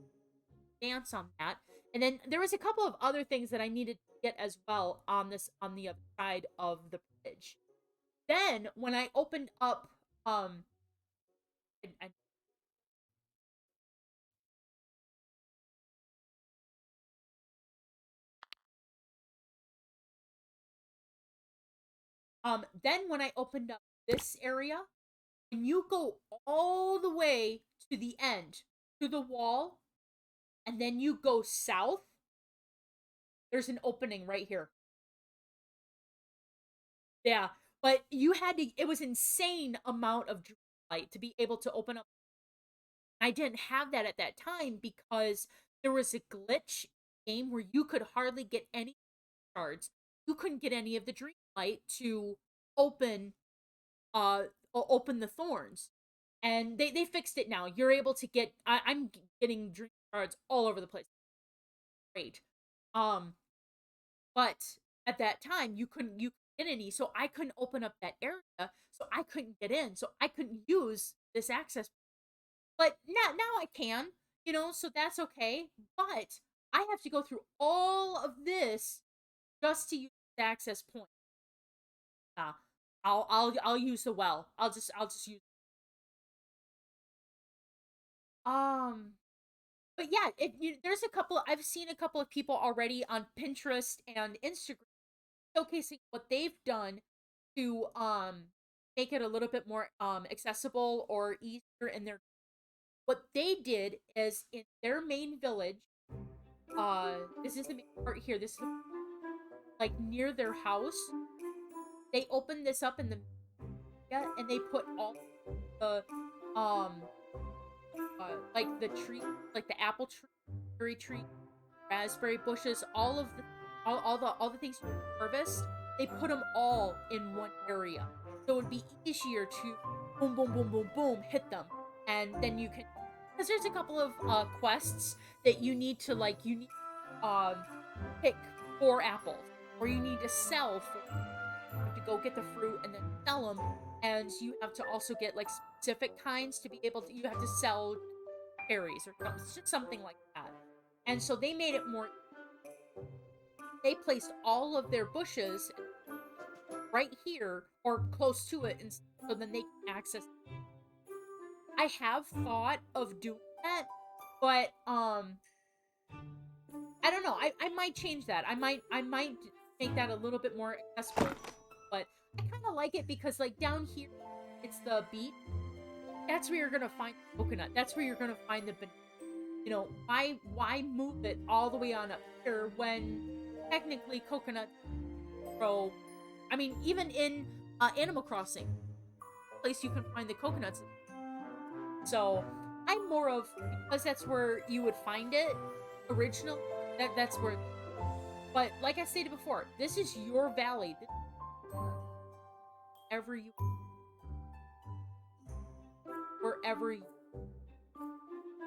dance on that. And then there was a couple of other things that I needed to get as well on the other side of the bridge. Then when I opened up I then when I opened up this area, when you go all the way to the end, to the wall, and then you go south, there's an opening right here. Yeah, but you had to, it was insane amount of light to be able to open up. I didn't have that at that time because there was a glitch game where you could hardly get any cards. You couldn't get any of the dream light to open open the thorns. And they fixed it now. You're able to get I'm getting dream cards all over the place. Great. But at that time you couldn't get any, so I couldn't open up that area, so I couldn't get in, so I couldn't use this access. But now I can, so that's okay. But I have to go through all of this just to use the access point. I'll use the well. I'll just use. But yeah, there's a couple. I've seen a couple of people already on Pinterest and Instagram showcasing what they've done to make it a little bit more accessible or easier in their. What they did is in their main village. This is the main part here. This is like near their house. They opened this up in the and they put all the like the tree, like the apple tree, cherry tree, raspberry bushes, all of the all the things you harvest, they put them all in one area, so it would be easier to boom boom boom boom boom hit them, and then you can, because there's a couple of quests that you need to pick 4 apples, or you need to sell you have to go get the fruit and then sell them, and you have to also get like specific kinds to be able to, you have to sell berries or something like that. And so they made it more, they placed all of their bushes right here or close to it, and so then they can access it. I have thought of doing that, but I don't know. I might change that. I might make that a little bit more accessible. But I kind of like it because, like, down here, it's the beach. That's where you're gonna find the coconut. That's where you're gonna find the banana. Why move it all the way on up here when technically coconuts grow? I mean, even in Animal Crossing, place you can find the coconuts. So I'm more of, because that's where you would find it original. That's where. But like I stated before, this is your valley. Wherever you.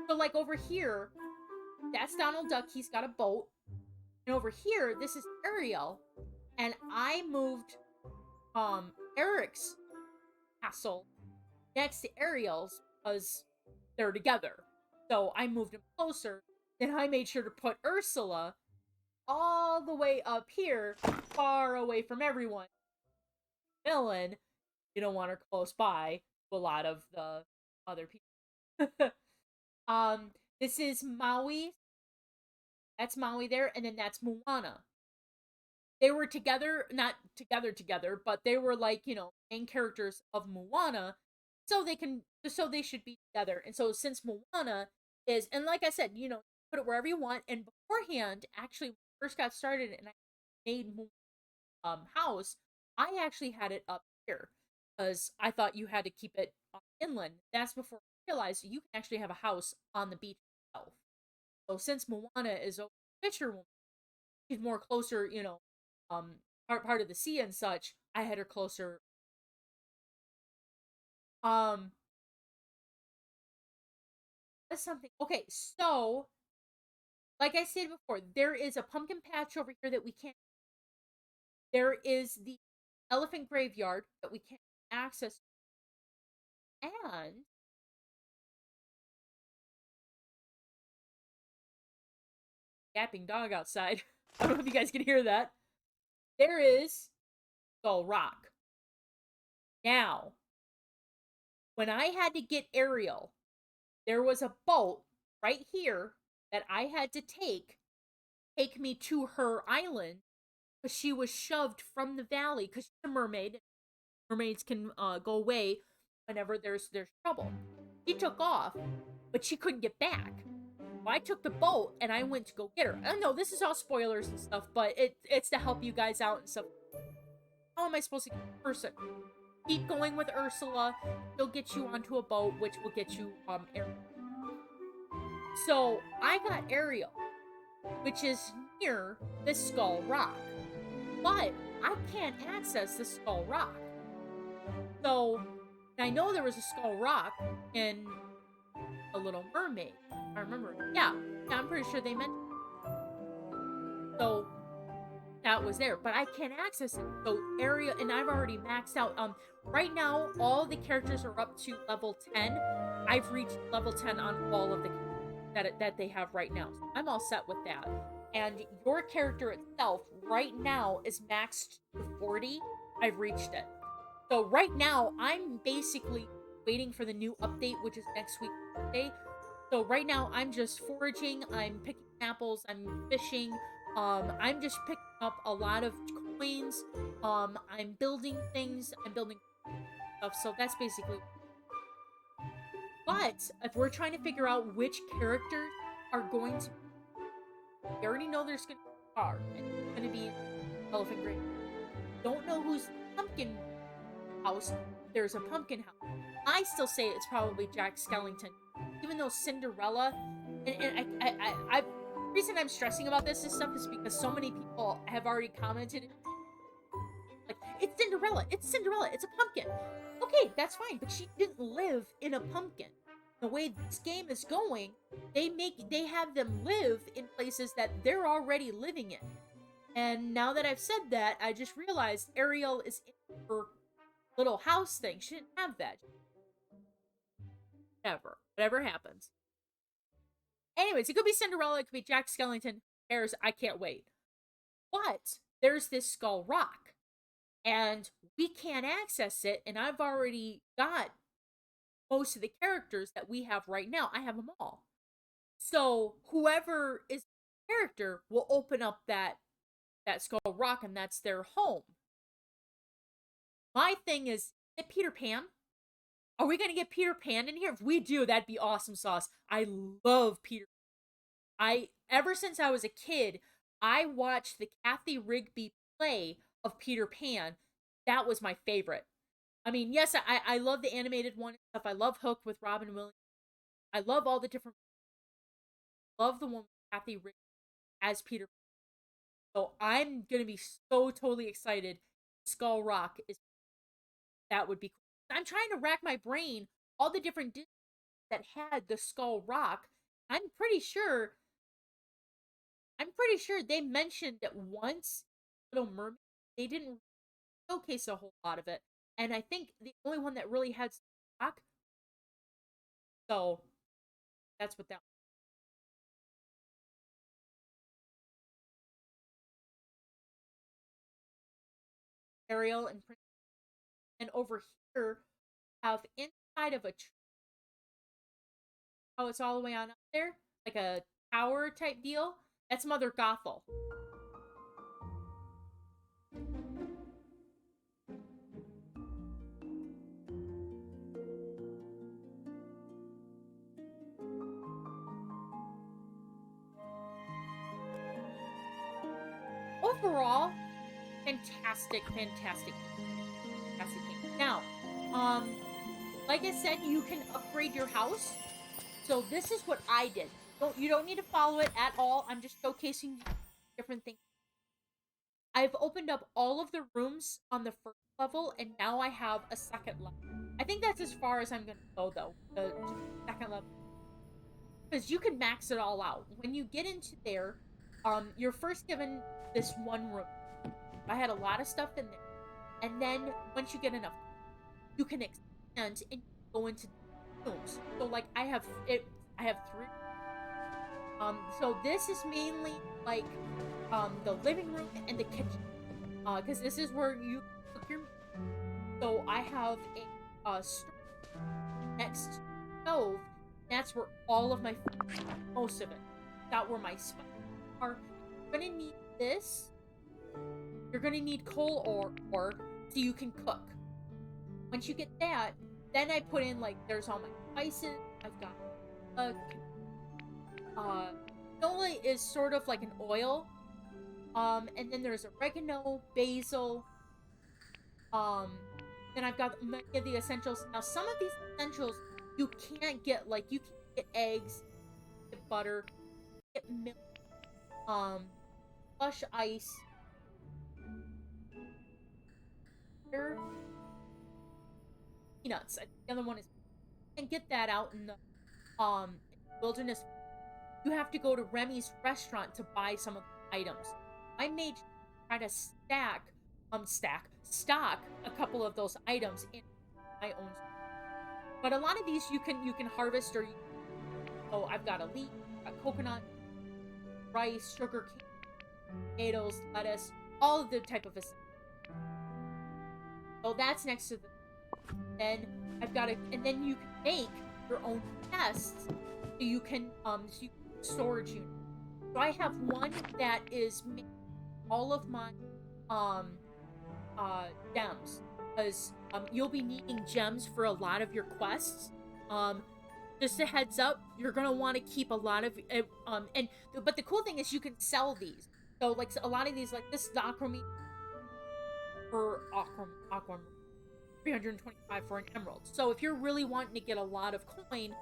So like over here, that's Donald Duck. He's got a boat. And over here, this is Ariel. And I moved Eric's castle next to Ariel's because they're together. So I moved him closer. Then I made sure to put Ursula all the way up here, far away from everyone. Villain, you don't want her close by to a lot of the other people. This is Maui. That's Maui there, and then that's Moana. They were together, not together, but they were like, main characters of Moana, so they should be together. And so since Moana is, and like I said, put it wherever you want. And beforehand, actually, when I first got started and I made house, I actually had it up here because I thought you had to keep it inland. That's before I realized you can actually have a house on the beach itself. So since Moana is a fisherwoman, she's more closer, um, part of the sea and such. I had her closer. Um, that's something. Okay, so like I said before, there is a pumpkin patch over here that we can't. There is the elephant graveyard that we can't access, and yapping dog outside. I don't know if you guys can hear that. There is Skull Rock. Now, when I had to get Ariel, there was a boat right here that I had to take me to her island because she was shoved from the valley because she's a mermaid. Mermaids can go away whenever there's trouble. She took off, but she couldn't get back. I took the boat and I went to go get her. I know this is all spoilers and stuff, but it's to help you guys out and stuff. How am I supposed to get a person? Keep going with Ursula. She'll get you onto a boat, which will get you Ariel. So I got Ariel, which is near the Skull Rock, but I can't access the Skull Rock. So I know there was a Skull Rock in A Little Mermaid. I remember. Yeah, I'm pretty sure they mentioned it. So that was there, but I can't access it. So Ariel, and I've already maxed out. Right now, all the characters are up to level 10. I've reached level 10 on all of the that they have right now. So I'm all set with that. And your character itself right now is maxed to 40. I've reached it. So right now, I'm basically waiting for the new update, which is next week Thursday. So right now, I'm just foraging. I'm picking apples. I'm fishing. I'm just picking up a lot of coins. I'm building things. I'm building stuff. So that's basically. But if we're trying to figure out which characters are going to, we already know there's going to be a star, and it's going to be Elephant Grave. Don't know who's pumpkin house. There's a pumpkin house. I still say it's probably Jack Skellington, even though Cinderella. And I the reason I'm stressing about this stuff is because so many people have already commented, like, it's Cinderella, it's Cinderella, it's a pumpkin. Okay, that's fine, but she didn't live in a pumpkin. The way this game is going, they have them live in places that they're already living in. And now that I've said that, I just realized Ariel is in her little house thing. She didn't have that. Whatever happens. Anyways, it could be Cinderella, it could be Jack Skellington. Cares? I can't wait. But there's this Skull Rock, and we can't access it. And I've already got most of the characters that we have right now. I have them all. So whoever is the character will open up that Skull Rock, and that's their home. My thing is Peter Pan. Are we gonna get Peter Pan in here? If we do, that'd be awesome sauce. I love Peter. Ever since I was a kid, I watched the Kathy Rigby play of Peter Pan. That was my favorite. I mean, yes, I love the animated one and stuff. I love Hook with Robin Williams. I love all the different. Love the one with Kathy Rigby as Peter Pan. So I'm gonna be so totally excited. Skull Rock is. That would be cool. I'm trying to rack my brain all the different Disney that had the Skull Rock. I'm pretty sure they mentioned it once. Little Mermaid. They didn't showcase a whole lot of it, and I think the only one that really had Skull Rock. So that's what that. Ariel and Prince, and over here have inside of a tree. Oh, it's all the way on up there, like a tower type deal. That's Mother Gothel. Oh, overall, fantastic, fantastic, fantastic game. Now, like I said, you can upgrade your house. So this is what I did. You don't need to follow it at all. I'm just showcasing different things. I've opened up all of the rooms on the first level, and now I have a second level. I think that's as far as I'm gonna go though. The second level, because you can max it all out. When you get into there, you're first given this one room. I had a lot of stuff in there, and then once you get enough, you can expand and go into rooms. So like I have three. So this is mainly like the living room and the kitchen, because this is where you cook your meat. So I have a stove next to the stove. That's where all of my food, most of it, that's where my spices are. You're gonna need this. You're gonna need coal ore so you can cook. Once you get that, then I put in like there's all my spices. I've got canola is sort of like an oil. And then there's oregano, basil. Then I've got many of the essentials. Now some of these essentials you can't get, like you can't get eggs, get butter, get milk, slush ice. Peanuts. The other one is, and get that out in the wilderness. You have to go to Remy's restaurant to buy some of the items. I made try to stock a couple of those items in my own. But a lot of these you can harvest or I've got a leek, a coconut, rice, sugar cane, tomatoes, lettuce, all of the type of essentials. So that's next to the. Then I've got and then you can make your own chests. So you can storage unit. So I have one that is all of my gems, because you'll be needing gems for a lot of your quests. Just a heads up, you're gonna want to keep a lot of but the cool thing is you can sell these. So like a lot of these, like this is the aquamarine for aquamarine 325 for an emerald. So if you're really wanting to get a lot of coin, you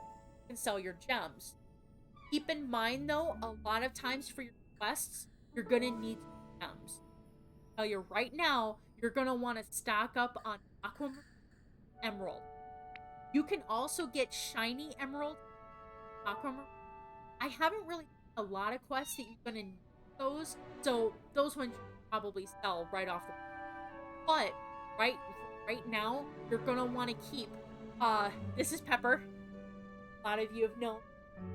can sell your gems. Keep in mind though, a lot of times for your quests, you're gonna need gems. I'll tell you right now, you're gonna want to stock up on aquamarine, emerald. You can also get shiny emerald, aquamarine. I haven't really done a lot of quests that you're gonna need those, so those ones you can probably sell right off the bat. But right now, you're gonna want to keep. This is Pepper. A lot of you have known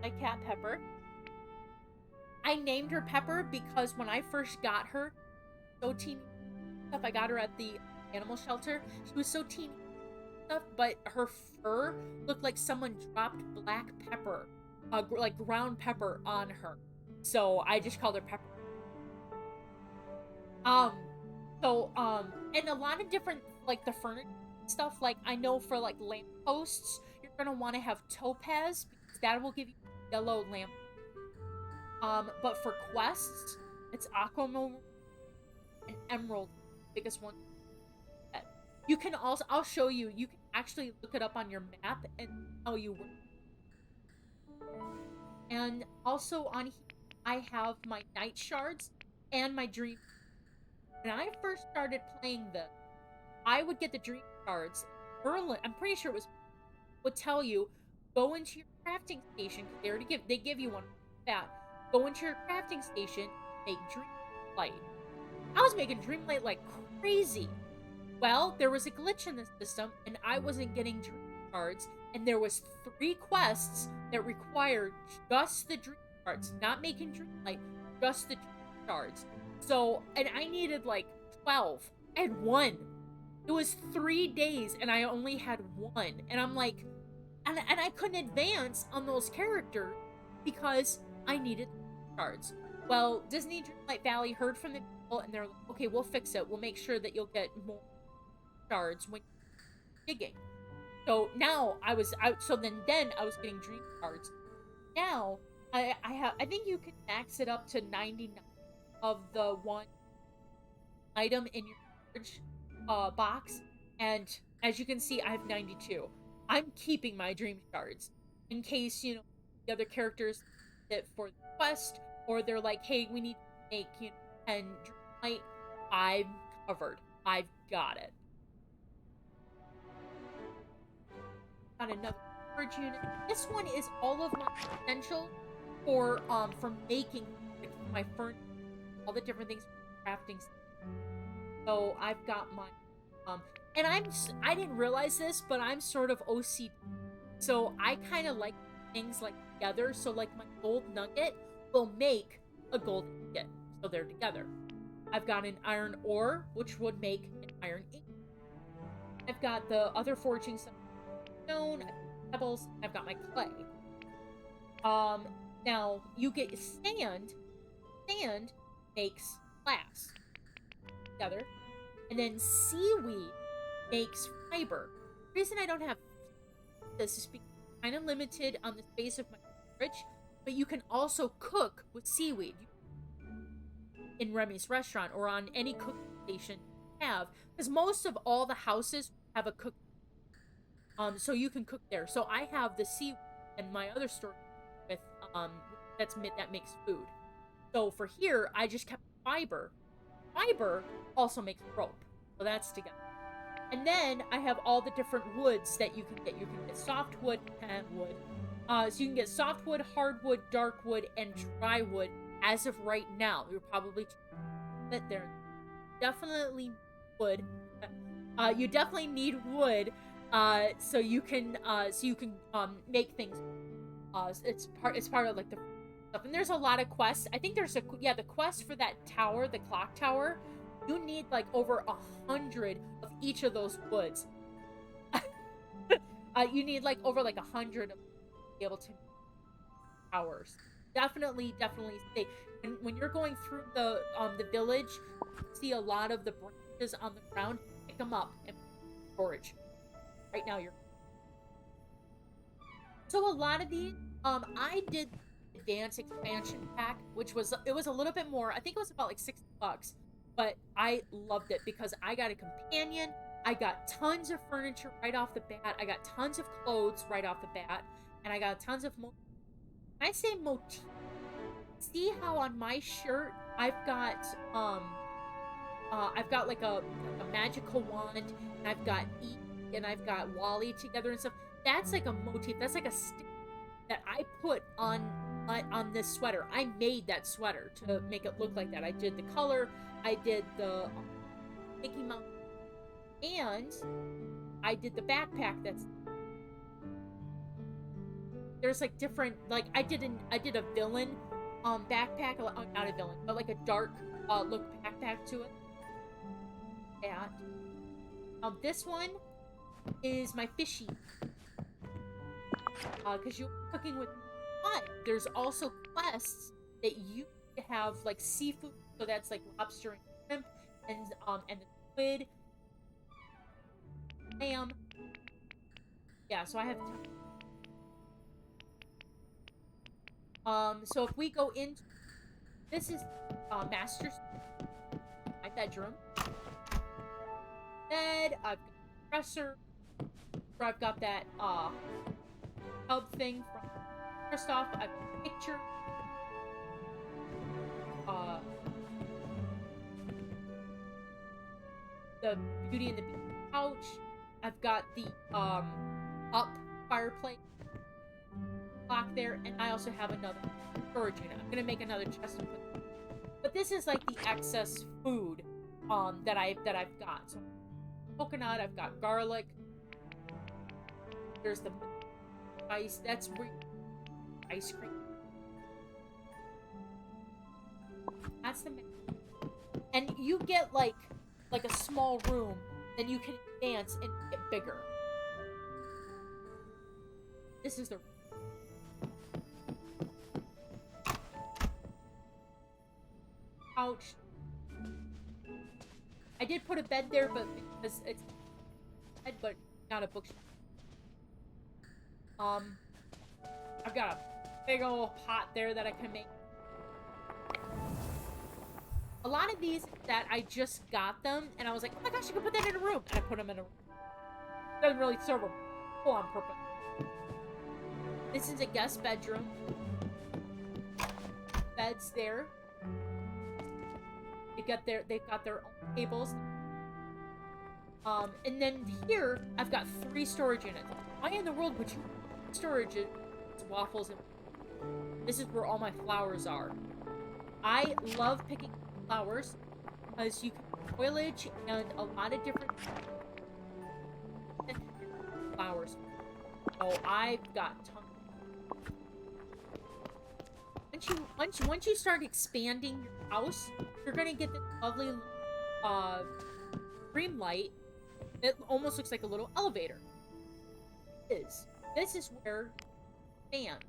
my cat Pepper. I named her Pepper because when I first got her, so teeny stuff. I got her at the animal shelter. She was so teeny stuff, but her fur looked like someone dropped black pepper, like ground pepper, on her. So I just called her Pepper. And a lot of different, like the furniture stuff. Like I know for like lampposts, you're gonna want to have topaz because that will give you yellow lamp. But for quests, it's aquamarine and emerald, biggest one. You can also, I'll show you. You can actually look it up on your map and how you work. And also on here, I have my night shards and my dream. When I first started playing this, I would get the dream shards. Merlin, I'm pretty sure it was, would tell you, go into your crafting station. They give you one that. Go into your crafting station, make Dreamlight. I was making Dreamlight like crazy. Well, there was a glitch in the system, and I wasn't getting dream shards, and there was 3 quests that required just the dream shards, not making Dreamlight, just the dream shards. So, and I needed like 12. I had 1. It was 3 days, and I only had 1. And I'm like, and I couldn't advance on those characters because I needed shards. Well, Disney Dreamlight Valley heard from the people, and they're like, okay, we'll fix it. We'll make sure that you'll get more shards when you're digging. So now I was out. So then I was getting dream shards. Now I think you can max it up to 99 of the one item in your storage box, and as you can see, I have 92. I'm keeping my dream shards in case, you know, the other characters it for the quest, or they're like, hey, we need to make, you know, 10 dreamlight. I'm covered. I've got it. Got another storage unit. This one is all of my essentials for making like, my furniture, all the different things for crafting. So I've got my and I didn't realize this, but I'm sort of OCD. So I kind of like things like together. So like my gold nugget will make a gold nugget. So they're together. I've got an iron ore, which would make an iron ingot. I've got the other forging stuff, stone, pebbles. I've got my clay. Now you get sand. Sand makes glass together, and then seaweed makes fiber. The reason I don't have this is because I'm kind of limited on the space of my fridge, but you can also cook with seaweed in Remy's restaurant or on any cooking station you have, because most of all the houses have a cook. So you can cook there. So I have the seaweed and my other store with that makes food. So for here, I just kept fiber. Fiber also makes rope, so that's together. And then I have all the different woods that you can get. You can get softwood and wood. So you can get softwood, hardwood, darkwood, and dry wood. As of right now, you're probably that there definitely wood. You definitely need wood, so you can make things. It's part of like the stuff. And there's a lot of quests. I think there's the quest for that tower, the clock tower. You need like over 100 of each of those woods. You need like over like 100 of them to be able to towers. Definitely stay. When you're going through the village, you see a lot of the branches on the ground. Pick them up and storage. Right now, so a lot of these. I did advanced expansion pack, which was a little bit more. I think it was about like $60, but I loved it because I got a companion. I got tons of furniture right off the bat. I got tons of clothes right off the bat, and I got tons of. I say motif. See how on my shirt I've got like a magical wand, and I've got E and I've got Wally together and stuff. That's like a motif. That's like a stick that I put on this sweater. I made that sweater to make it look like that. I did the color, I did the Mickey Mouse, and I did the backpack. There's like different, like I did a villain backpack, not a villain, but like a dark look backpack to it. That this one is my fishy, because you're cooking with. But there's also quests that you have like seafood, so that's like lobster and shrimp, and the squid, lamb. Yeah, so I have. So if we go into this is master's my bedroom. Bed. I've got a dresser. I've got that tub thing from Christoph. I've got a picture. The Beauty and the Beast couch. I've got the up fireplace clock there, and I also have another storage unit. I'm gonna make another chest and put. But this is like the excess food that I've got. So coconut. I've got garlic. There's the ice. That's where ice cream. That's the. And you get like a small room, then you can advance and get bigger. This is the couch. I did put a bed there, but because it's a bed, but not a bookshelf. I've got a big old pot there that I can make a lot of these that I just got them, and I was like, oh my gosh, I could put that in a room. And I put them in a room. Doesn't really serve a full on purpose. This is a guest bedroom. Beds there. They've got their own tables. And then here, I've got 3 storage units. Why in the world would you storage it? It's Waffles and this is where all my flowers are. I love picking flowers because you can foliage and a lot of different flowers. So I've got tons. Once you start expanding your house, you're gonna get this lovely dream light. It almost looks like a little elevator. This is where stand.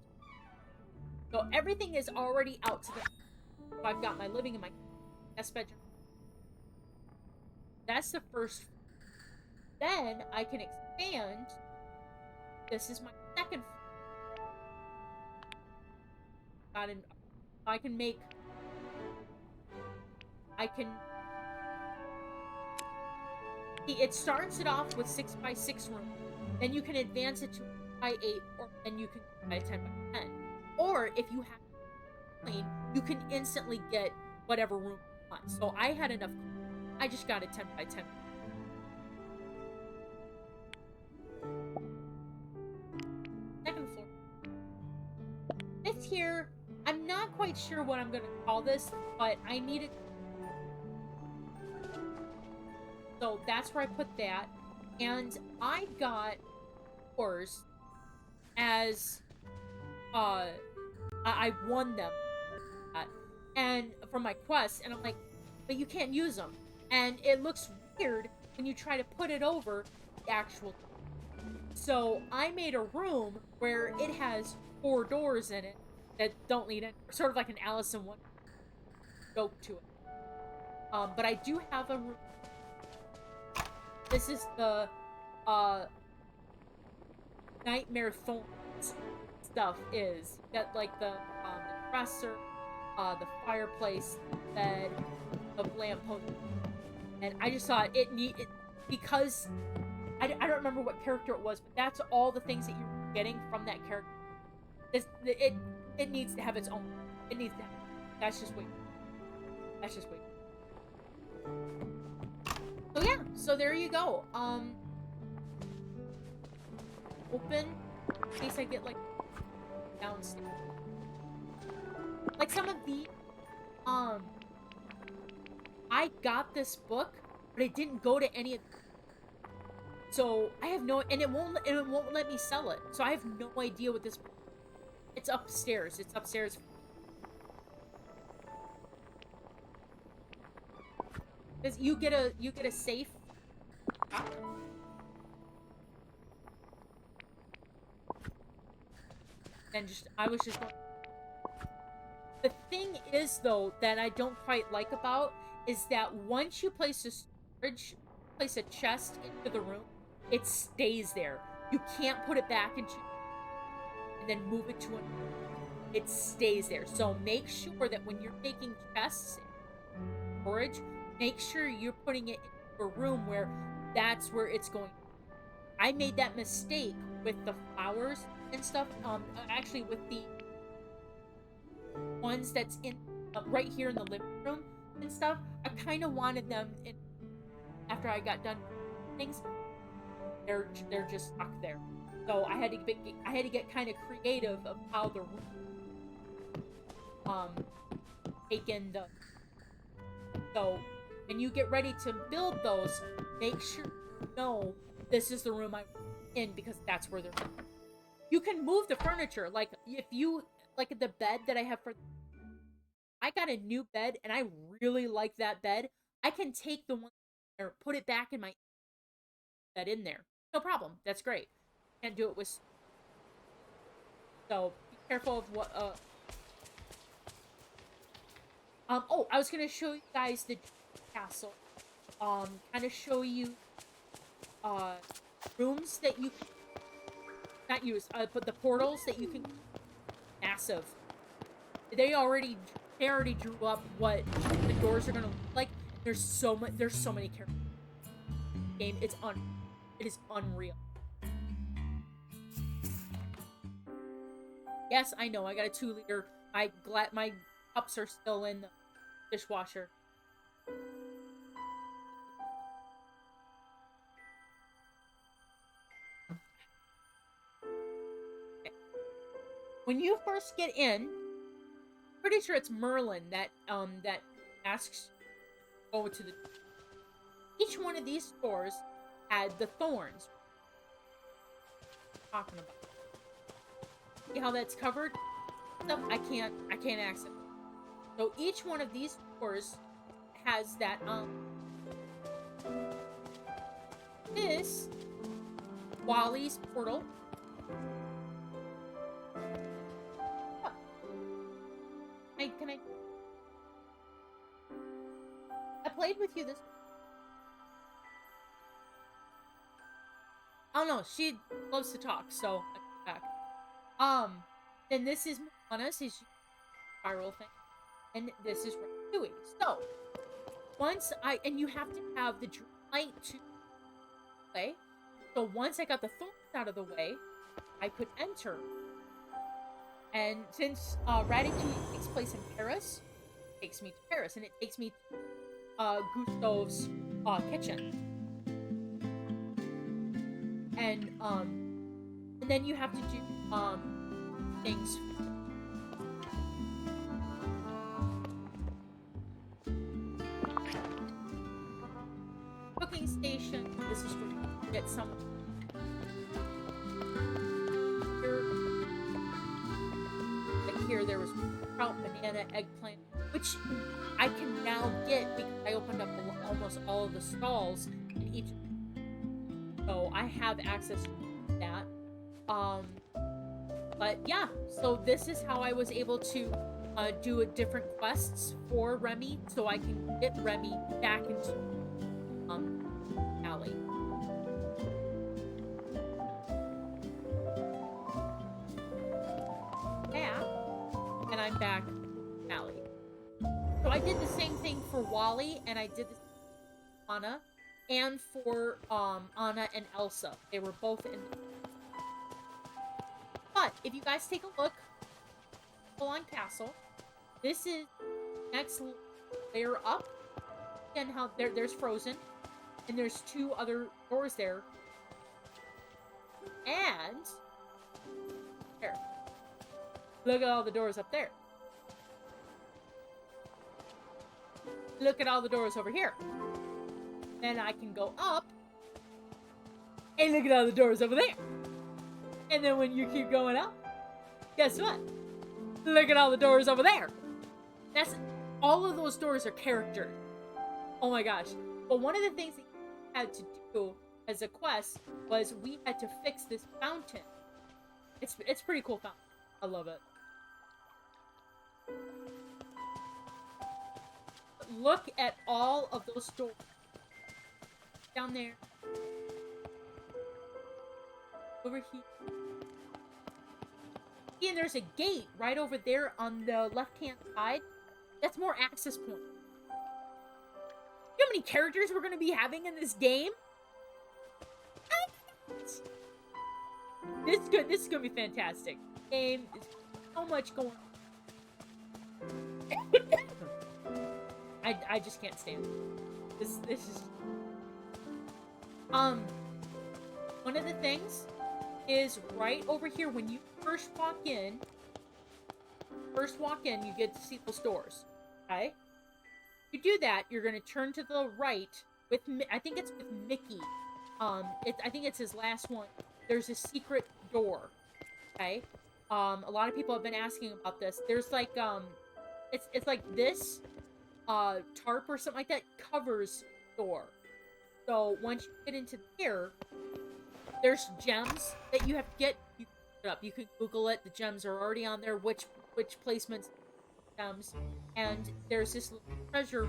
So everything is already out to the. So I've got my living and my guest bedroom. That's the first. Then I can expand. This is my second. I can make. I can. See, it starts it off with 6x6 room. Then you can advance it to 8x8, or then you can buy a 10x10. Or if you have plane, you can instantly get whatever room you want. So I had enough. I just got a 10x10. Second floor. This here, I'm not quite sure what I'm gonna call this, but I need it. So that's where I put that. And I got doors as I won them. And from my quest, and I'm like, but you can't use them. And it looks weird when you try to put it over the actual. So I made a room where it has 4 doors in it that don't lead in, sort of like an Alice in Wonderland joke to it. But I do have a room. This is the Nightmare Thorns stuff is that like the dresser, the fireplace, bed, the lamppost, and I just thought it because I don't remember what character it was, but that's all the things that you're getting from that character. It needs to have its own. It needs to. That's just wait. So yeah, so there you go. Open in case I get like downstairs. Like some of the I got this book, but it didn't go to any of so I have no and it won't let me sell it. So I have no idea what this it's upstairs. It's upstairs. Because you get a safe. And I was just going. The thing is though that I don't quite like about is that once you place a chest into the room, it stays there. You can't put it back into and then move it to another room. It stays there. So make sure that when you're making chests storage, make sure you're putting it into a room where that's where it's going. I made that mistake with the flowers and stuff. Actually, with the ones that's in right here in the living room and stuff. I kind of wanted them in after I got done with things. They're just stuck there. So I had to get kind of creative of how the take in the. So when you get ready to build those, make sure you know this is the room I'm in because that's where they're. You can move the furniture, like if you like the bed that I have for. I got a new bed and I really like that bed. I can take the one or put it back in my bed in there. No problem. That's great. Can't do it with. So be careful of what. Oh, I was gonna show you guys the castle. Kind of show you rooms that you can not use, but the portals that you can. Massive. They already drew up what the doors are gonna look like. There's so many characters in the game. It is unreal. Yes, I know. I got a 2-liter. My cups are still in the dishwasher. Okay. When you first get in, pretty sure it's Merlin that asks go to the. Each one of these stores had the thorns. Talking about. See how that's covered? Stuff I can't access. So each one of these stores has that this Wally's portal. Oh. Can I played with you this. Oh no, she loves to talk, so I come back. Then this is Moana's, his spiral thing. And this is Ratatouille. So, and you have to have the Dreamlight to play. So once I got the thorns out of the way, I could enter. And since Ratatouille takes place in Paris, it takes me to Paris. And it takes me to Gustav's kitchen. And then you have to do things. Cooking station. This is where you get some. Here there was trout, banana, eggplant, which I can now get because I opened up almost all of the stalls in each. So I have access to that. But yeah, so this is how I was able to do different quests for Remy, so I can get Remy back into Alley. Yeah, and I'm back Alley. So I did the same thing for Wally, and I did this for Anna, and for Anna and Elsa. They were both in. But if you guys take a look, on Castle, this is next layer up. And how there's Frozen, and there's 2 other doors there, and there. Look at all the doors up there. Look at all the doors over here. Then I can go up, and look at all the doors over there. And then when you keep going up, guess what? Look at all the doors over there. That's all of those doors are charactered. Oh my gosh. But one of the things that we had to do as a quest was we had to fix this fountain. It's pretty cool fountain. I love it. Look at all of those doors. Down there. Over here. And there's a gate right over there on the left-hand side. That's more access points. You know how many characters we're going to be having in this game? This is going to be fantastic. Game is so much going on. I just can't stand it. This is... One of the things is right over here when you first walk in, you get to see those doors. Okay? You do that, you're going to turn to the right with, I think it's with Mickey. I think it's his last one. There's a secret door. Okay? A lot of people have been asking about this. There's like, it's like this, tarp or something like that covers the door. So once you get into there, there's gems that you have to get. You can look it up. You can Google it. The gems are already on there. Which placements gems, and there's this little treasure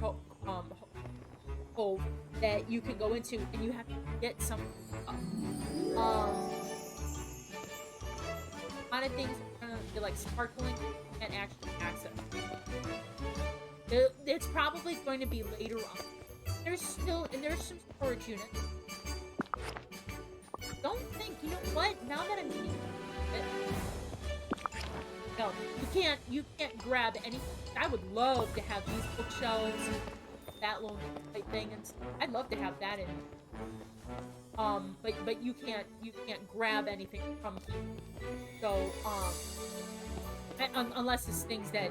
hole that you can go into, and you have to get some. A lot of things are gonna be like sparkling and actually access. It's probably going to be later on. There's some storage units. Don't think, you know what? Now that I'm thinking of it, no, you can't grab any. I would love to have these bookshelves, that little type thing, and I'd love to have that in. But you can't grab anything from here. So unless it's things that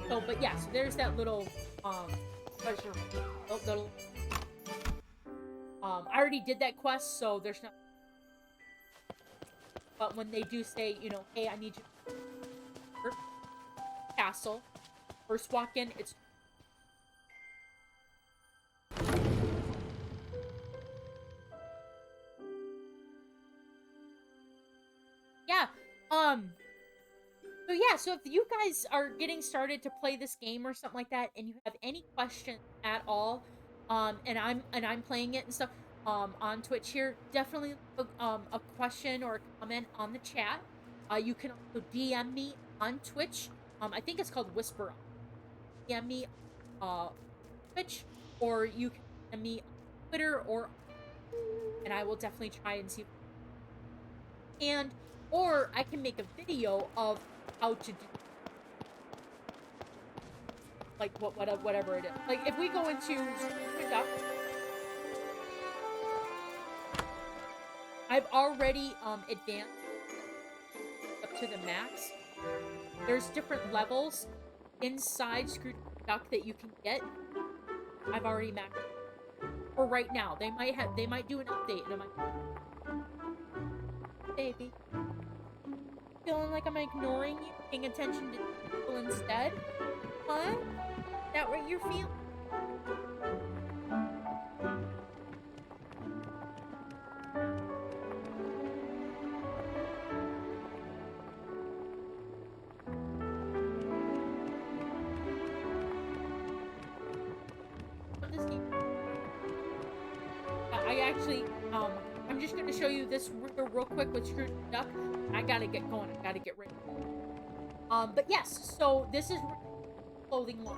so but yeah, so there's that little treasure, little I already did that quest, so there's no. But when they do say, you know, hey, I need you to castle, first walk in, it's yeah. So yeah, so if you guys are getting started to play this game or something like that, and you have any questions at all, and I'm playing it and stuff, on Twitch here, definitely a question or a comment on the chat. You can also DM me on Twitch. I think it's called Whisper. DM me, Twitch, or you can DM me on Twitter, and I will definitely try and see. And or I can make a video of how to do, like whatever it is. Like if we go into Duck, I've already advanced up to the max. There's different levels inside Scrooge Duck that you can get. I've already maxed for right now. They might do an update and I'm like, baby, feeling like I'm ignoring you, paying attention to people instead? Huh? Is that what you're feeling? I actually, I'm just gonna show you this real quick with Scrooge Duck. I gotta get going. I gotta get ready. But yes, so this is clothing line.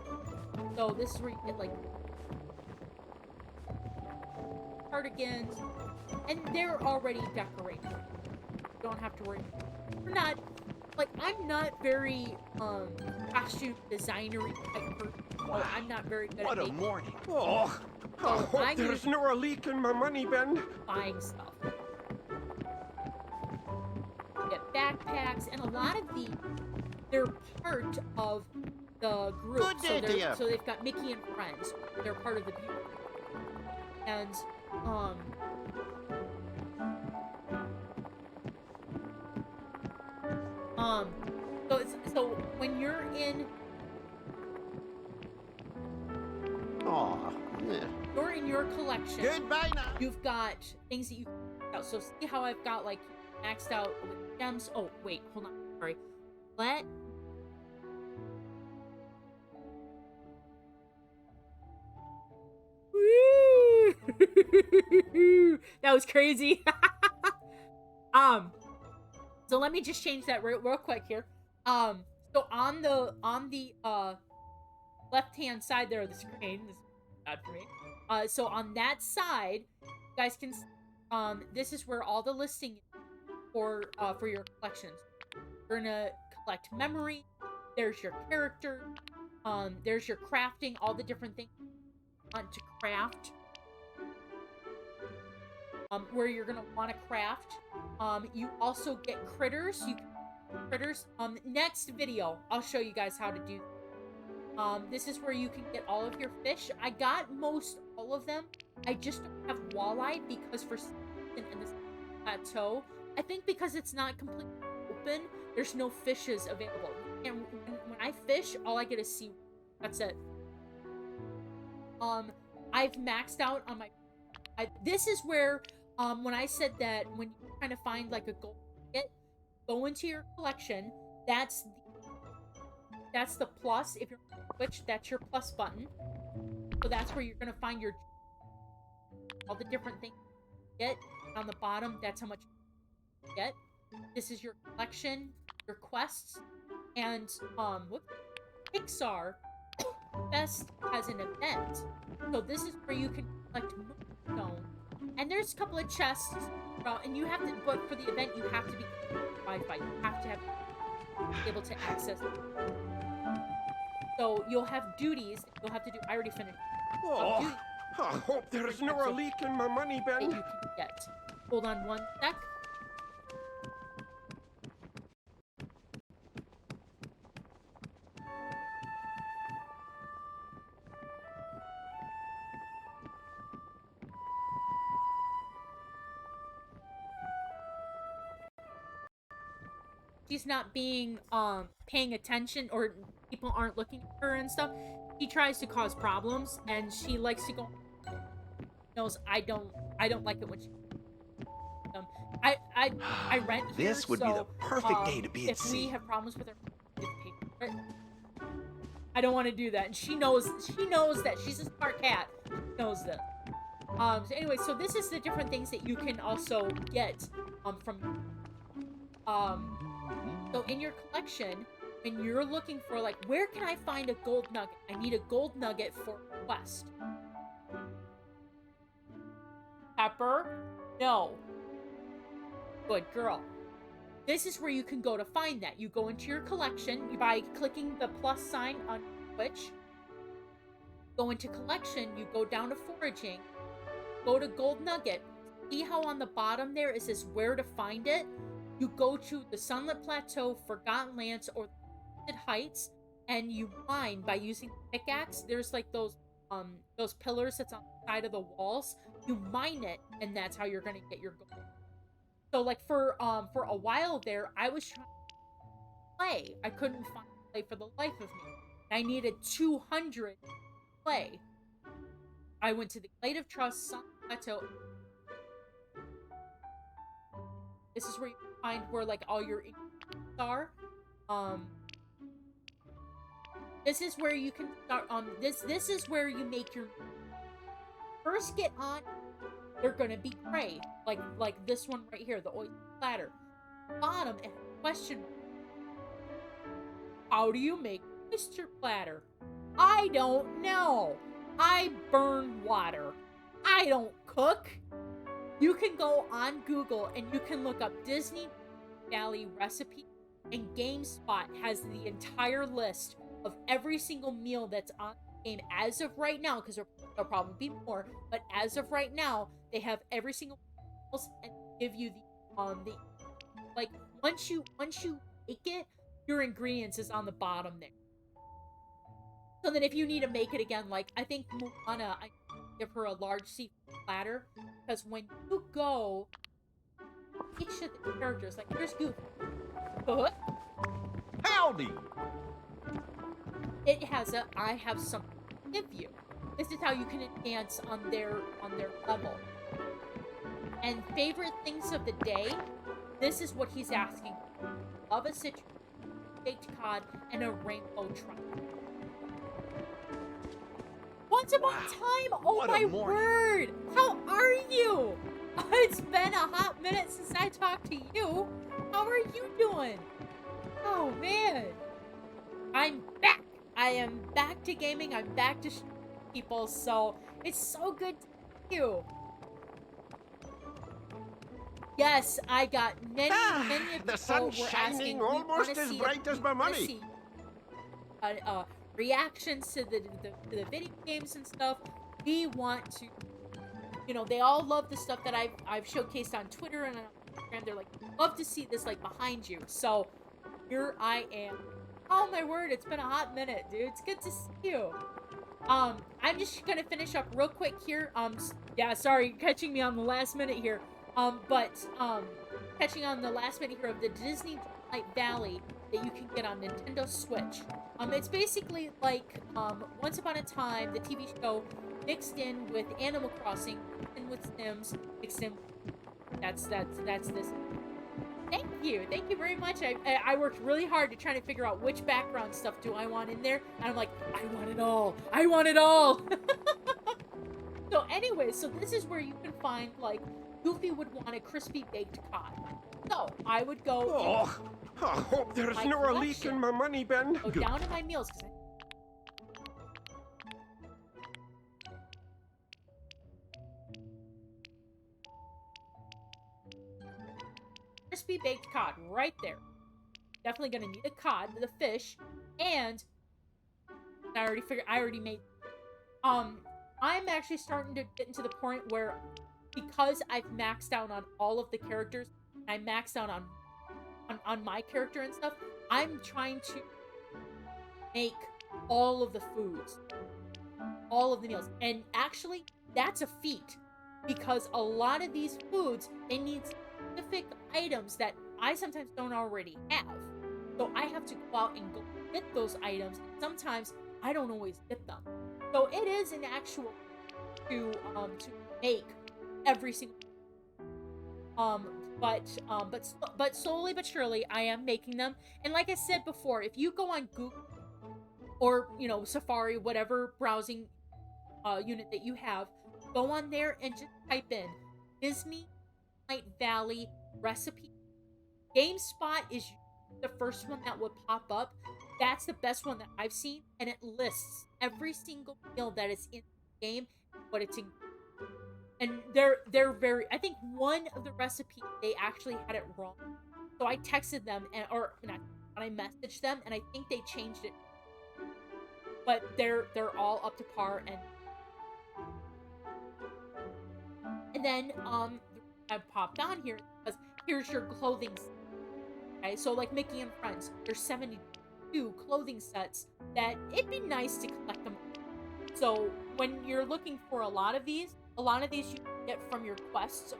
So this is where you get like cardigans, and they're already decorated. You don't have to worry. We're not like I'm not very costume designery type person. Wow. I'm not very good what at a morning. So I hope there's no leak in my money bin. Buying stuff. Get backpacks, and a lot of they're part of the group. So they've got Mickey and friends. They're part of the group. And so when you're in you're in your collection. Goodbye now. You've got things that you can out. So see how I've got like maxed out with gems. Oh wait, hold on. Sorry. That was crazy. So let me just change that real quick here. So on the left-hand side there of the screen, this is bad for me. So on that side, you guys can, this is where all the listing is for your collections. You're gonna collect memory. There's your character. There's your crafting, all the different things you want to craft. Where you're gonna want to craft. You also get critters. Critters. Next video, I'll show you guys how to do. This is where you can get all of your fish. I got most all of them. I just don't have walleye because for some reason in this plateau, I think because it's not completely open, there's no fishes available. And when I fish, all I get is seaweed. That's it. I've maxed out on my. This is where when I said that when you kind of find like a gold ticket, go into your collection. That's the plus. If you're on Twitch, that's your plus button. So that's where you're gonna find your all the different things you get. On the bottom, that's how much you get. This is your collection, your quests, And Pixar Fest has an event. So this is where you can collect Moonstone. And there's a couple of chests, and you have to, but for the event, you have to be Wi-Fi. You have to be able to access it. So you'll have duties that you'll have to do. I already finished. Oh, I hope there's not a leak in my money That you bin. can get. Hold on one sec. She's not being paying attention, or people aren't looking at her and stuff. He tries to cause problems, and she likes to go. Knows I don't like it when she. I rent here. This would be the perfect day to be at if sea. we have problems with her, I don't want to do that, and she knows that. She's a smart cat. She knows this. So anyway, so this is the different things that you can also get from so in your collection, when you're looking for, like, where can I find a gold nugget? I need a gold nugget for a quest. Pepper? No. Good girl. This is where you can go to find that. You go into your collection by clicking the plus sign on Twitch. Go into collection, you go down to foraging, go to gold nugget. See how on the bottom there it says where to find it? You go to the Sunlit Plateau, Forgotten Lands, or the Heights, and you mine by using the pickaxe. There's like those pillars that's on the side of the walls. You mine it, and that's how you're gonna get your gold. So like for a while there, I was trying to play. I couldn't find play for the life of me. I needed 200 play. I went to the Glade of Trust, Sunlit Plateau. This is where you find where like all your are. This is where you can start. This is where you make your first get on. They're gonna be gray, like this one right here, the oyster platter. Bottom and question mark. How do you make oyster platter? I don't know. I burn water. I don't cook. You can go on Google and you can look up Disney Valley recipe, and GameSpot has the entire list of every single meal that's on the game as of right now, because there'll probably be more, but as of right now, they have every single meal and give you the like once you make it, your ingredients is on the bottom there. So that if you need to make it again, like I think Moana, I give her a large seafood platter, because when you go each of the characters, like here's Goofy. Howdy! It has a I have something to give you. This is how you can advance on their level. And favorite things of the day, this is what he's asking. Love a citrus, baked cod, and a rainbow trout. Once upon a time, oh what a my morning. word! How are you? It's been a hot minute since I talked to you. How are you doing? Oh man. I'm back. I am back to gaming. I'm back to people, so it's so good to see you. Yes, I got many of the people sun's were shining asking. almost as bright as my money. Reactions to the video games and stuff. We want to, you know, they all love the stuff that I've showcased on Twitter and on Instagram. They're like, love to see this like behind you. So here I am. Oh my word, it's been a hot minute, dude. It's good to see you. I'm just gonna finish up real quick here. Yeah, sorry, catching me on the last minute here. Catching on the last minute here of the Disney Dreamlight Valley that you can get on Nintendo Switch. It's basically like, Once Upon a Time, the TV show, mixed in with Animal Crossing, mixed in with Sims, mixed in. That's this. Thank you very much. I worked really hard to try to figure out which background stuff do I want in there, and I'm like, I want it all. So anyway, so this is where you can find, like, Goofy would want a crispy baked cod. So I would go. I hope there's My no a leak collection. in my money bin. Go down to my meals, 'cause crispy baked cod right there. Definitely gonna need a cod, the fish, and I already made. I'm actually starting to get into the point where, because I've maxed out on all of the characters, I maxed out on my character and stuff. I'm trying to make all of the foods, all of the meals, and actually that's a feat, because a lot of these foods, they need specific items that I sometimes don't already have. So I have to go out and go get those items. Sometimes I don't always get them. So it is an actual to make every single but slowly but surely I am making them. And like I said before, if you go on Google or, you know, Safari, whatever browsing unit that you have, go on there and just type in Disney Dreamlight Valley recipe. GameSpot is the first one that would pop up. That's the best one that I've seen, and it lists every single meal that is in the game, what it's in. And they're very, I think one of the recipes, they actually had it wrong. So I texted them, I messaged them, and I think they changed it. But they're all up to par, and then I popped on here because here's your clothing set. Okay, so like Mickey and Friends, there's 72 clothing sets that it'd be nice to collect them. So when you're looking for a lot of these you can get from your quests.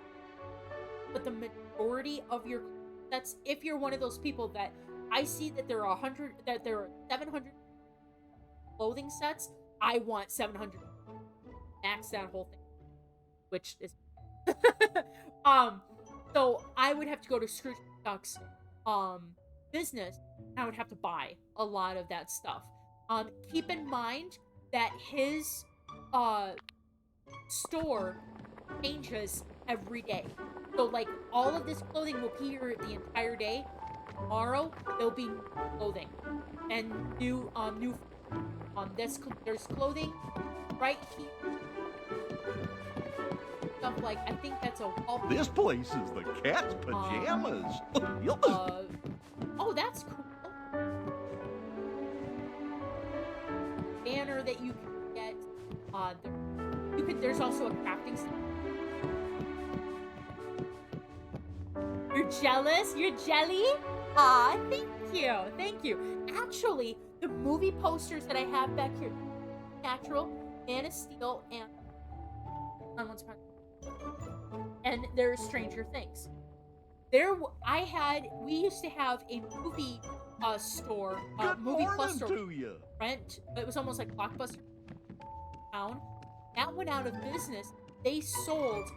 But the majority of your sets, if you're one of those people that I see that there are 700 clothing sets, I want 700. Max that whole thing, which is so I would have to go to Scrooge McDuck's business, and I would have to buy a lot of that stuff. Keep in mind that his store changes every day. So like all of this clothing will be here the entire day. Tomorrow there'll be new clothing and new there's clothing right here. Stuff like, I think that's a wall. This place is the cat's pajamas. Oh, that's cool. Banner that you can get. There's also a crafting center. You're jealous? You're jelly? Ah, thank you. Actually, the movie posters that I have back here, Natural, Man of Steel, and and there's Stranger Things. We used to have a movie store, movie plus store. To you. Rent. It was almost like Blockbuster town. That went out of business. They sold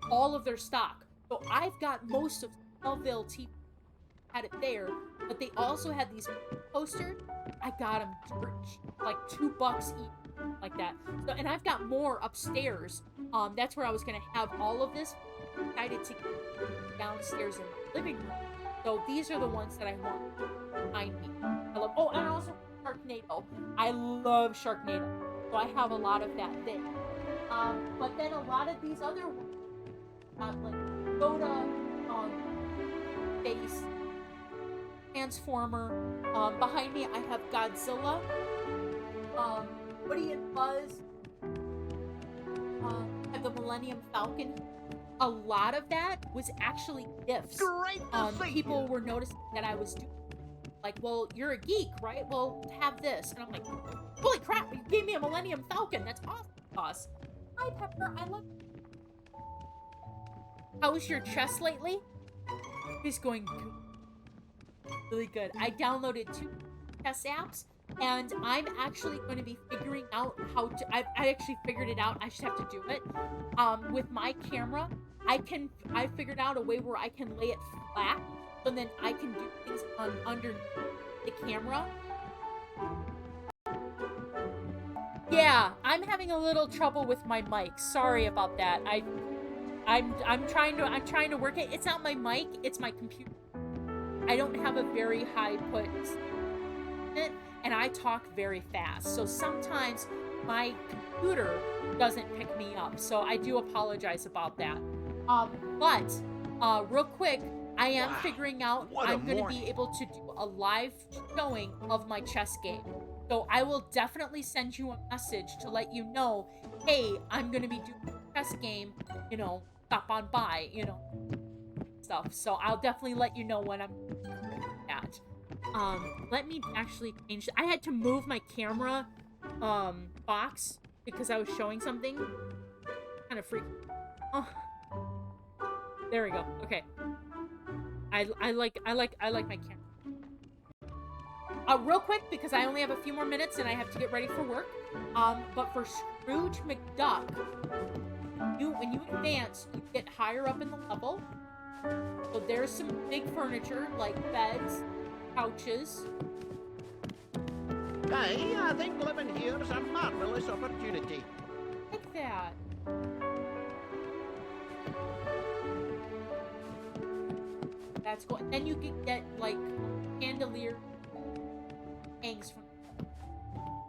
all of their stock. So I've got most of Smallville TV, had it there, but they also had these posters. I got them dirt cheap, like $2 each, like that. So, and I've got more upstairs. That's where I was gonna have all of this. Decided to get downstairs in the living room. So these are the ones that I want behind me. I love. Oh, and also Sharknado. I love Sharknado. So I have a lot of that there. But then a lot of these other ones, like Yoda, Face, Transformer. Behind me, I have Godzilla, Woody and Buzz. I have the Millennium Falcon. A lot of that was actually gifts. Great to see People you. were noticing that I was doing. Like, well, you're a geek, right? Well, have this. And I'm like, holy crap, you gave me a Millennium Falcon. That's awesome, boss. Hi, Pepper. I love you. How was your chest lately? It's going good. Really good. I downloaded 2 chess apps, and I'm actually going to be figuring out how to... I actually figured it out. I just have to do it. With my camera, I figured out a way where I can lay it flat, so then I can do things underneath the camera. Yeah, I'm having a little trouble with my mic. Sorry about that. I'm trying to work it. It's not my mic, it's my computer. I don't have a very high put it, and I talk very fast. So sometimes my computer doesn't pick me up. So I do apologize about that. But real quick, I am figuring out what a I'm going to be morning. able to do a live showing of my chess game. So I will definitely send you a message to let you know, hey, I'm going to be doing a chess game, you know, stop on by, you know, stuff. So I'll definitely let you know when I'm doing that. Let me actually change. I had to move my camera box because I was showing something. Kind of freak. Oh, there we go. Okay. I like my camera. Real quick, because I only have a few more minutes and I have to get ready for work. But for Scrooge McDuck, when you advance, you get higher up in the level. So there's some big furniture like beds, couches. I think living here is a marvelous opportunity. Like that. That's cool. And then you can get like chandelier hangs from.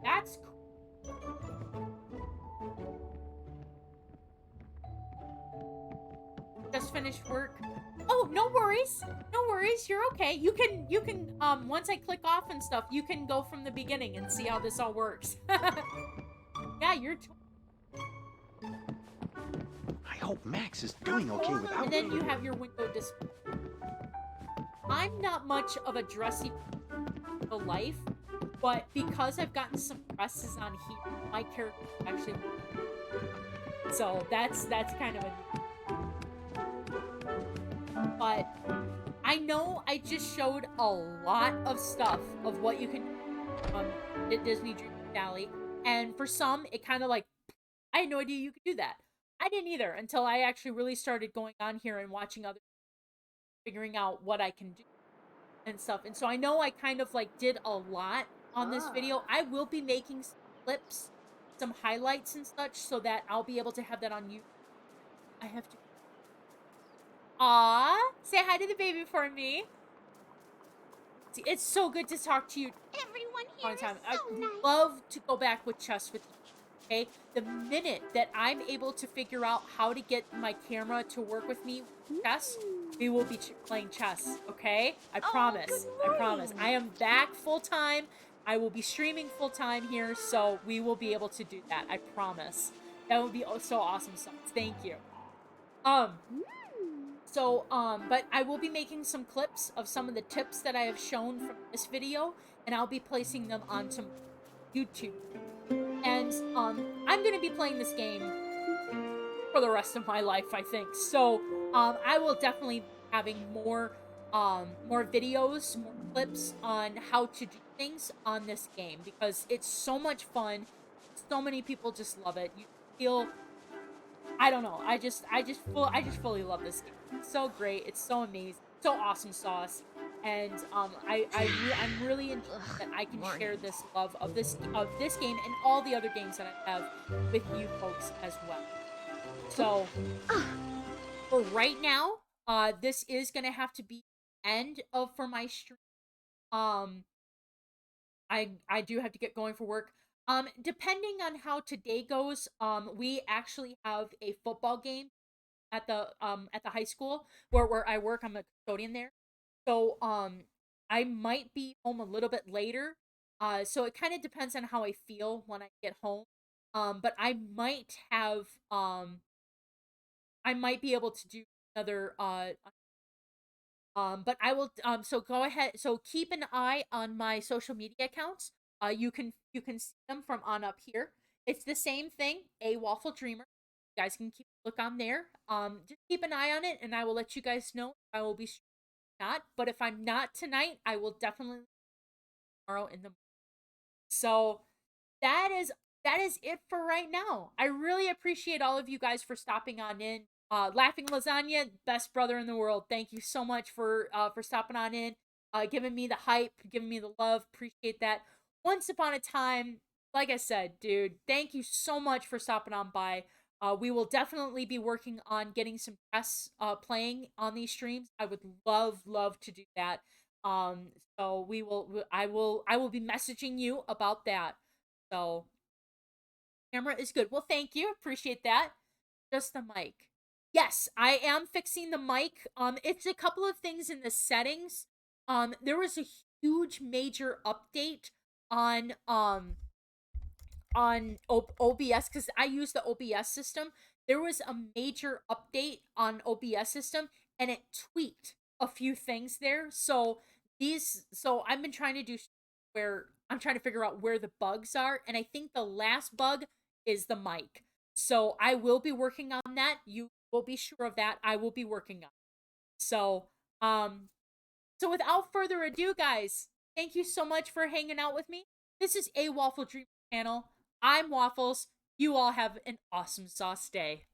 That's cool. Just finished work. Oh, no worries. No worries. You're okay. You can once I click off and stuff, you can go from the beginning and see how this all works. Yeah, you're I hope Max is doing okay without and me. then you have your window display. I'm not much of a dressy life, but because I've gotten some dresses on here, my character actually. So that's kind of a. But I know I just showed a lot of stuff of what you can do at Disney Dreamlight Valley, and for some, it kind of like I had no idea you could do that. I didn't either until I actually really started going on here and watching other, figuring out what I can do and stuff. And so I know I kind of like did a lot on this video. I will be making some clips, some highlights and such, so that I'll be able to have that on YouTube. I have to. Aw, say hi to the baby for me. See, it's so good to talk to you. Everyone All here the time. is so I nice. love to go back with chess with you. Okay, the minute that I'm able to figure out how to get my camera to work with me with chess, we will be playing chess. Okay, I promise. I promise. I am back full time. I will be streaming full time here, so we will be able to do that. I promise. That would be so awesome. So thank you. But I will be making some clips of some of the tips that I have shown from this video, and I'll be placing them onto YouTube. And I'm gonna be playing this game for the rest of my life, I think. So I will definitely be having more videos, more clips on how to do things on this game because it's so much fun. So many people just love it. You feel I don't know. I just fully love this game. It's so great. It's so amazing. So awesome sauce. And I'm really enjoying that I can share this love of this game and all the other games that I have with you folks as well. So for right now, this is gonna have to be the end of for my stream. I do have to get going for work. Depending on how today goes, we actually have a football game at the high school where I work. I'm a custodian there. So I might be home a little bit later. So it kind of depends on how I feel when I get home. But I might be able to do another but I will so go ahead, so keep an eye on my social media accounts. You can see them from on up here. It's the same thing, a Waffle Dreamer. You guys can keep a look on there. Just keep an eye on it and I will let you guys know if I will be streaming or not. But if I'm not tonight, I will definitely tomorrow in the morning. So that is it for right now. I really appreciate all of you guys for stopping on in. Laughing Lasagna, best brother in the world. Thank you so much for stopping on in, giving me the hype, giving me the love. Appreciate that. Once upon a time, like I said, dude, thank you so much for stopping on by. We will definitely be working on getting some chess playing on these streams. I would love to do that. So I will be messaging you about that. So camera is good. Well, thank you. Appreciate that. Just the mic. Yes, I am fixing the mic. It's a couple of things in the settings. There was a huge major update on OBS because I use the OBS system. There was a major update on OBS system and it tweaked a few things there. So I've been trying to do where I'm trying to figure out where the bugs are, and I think the last bug is the mic. So I will be working on that. You will be sure of that. I will be working on it. So without further ado, guys, thank you so much for hanging out with me. This is a Waffle Dream channel. I'm Waffles. You all have an awesome sauce day.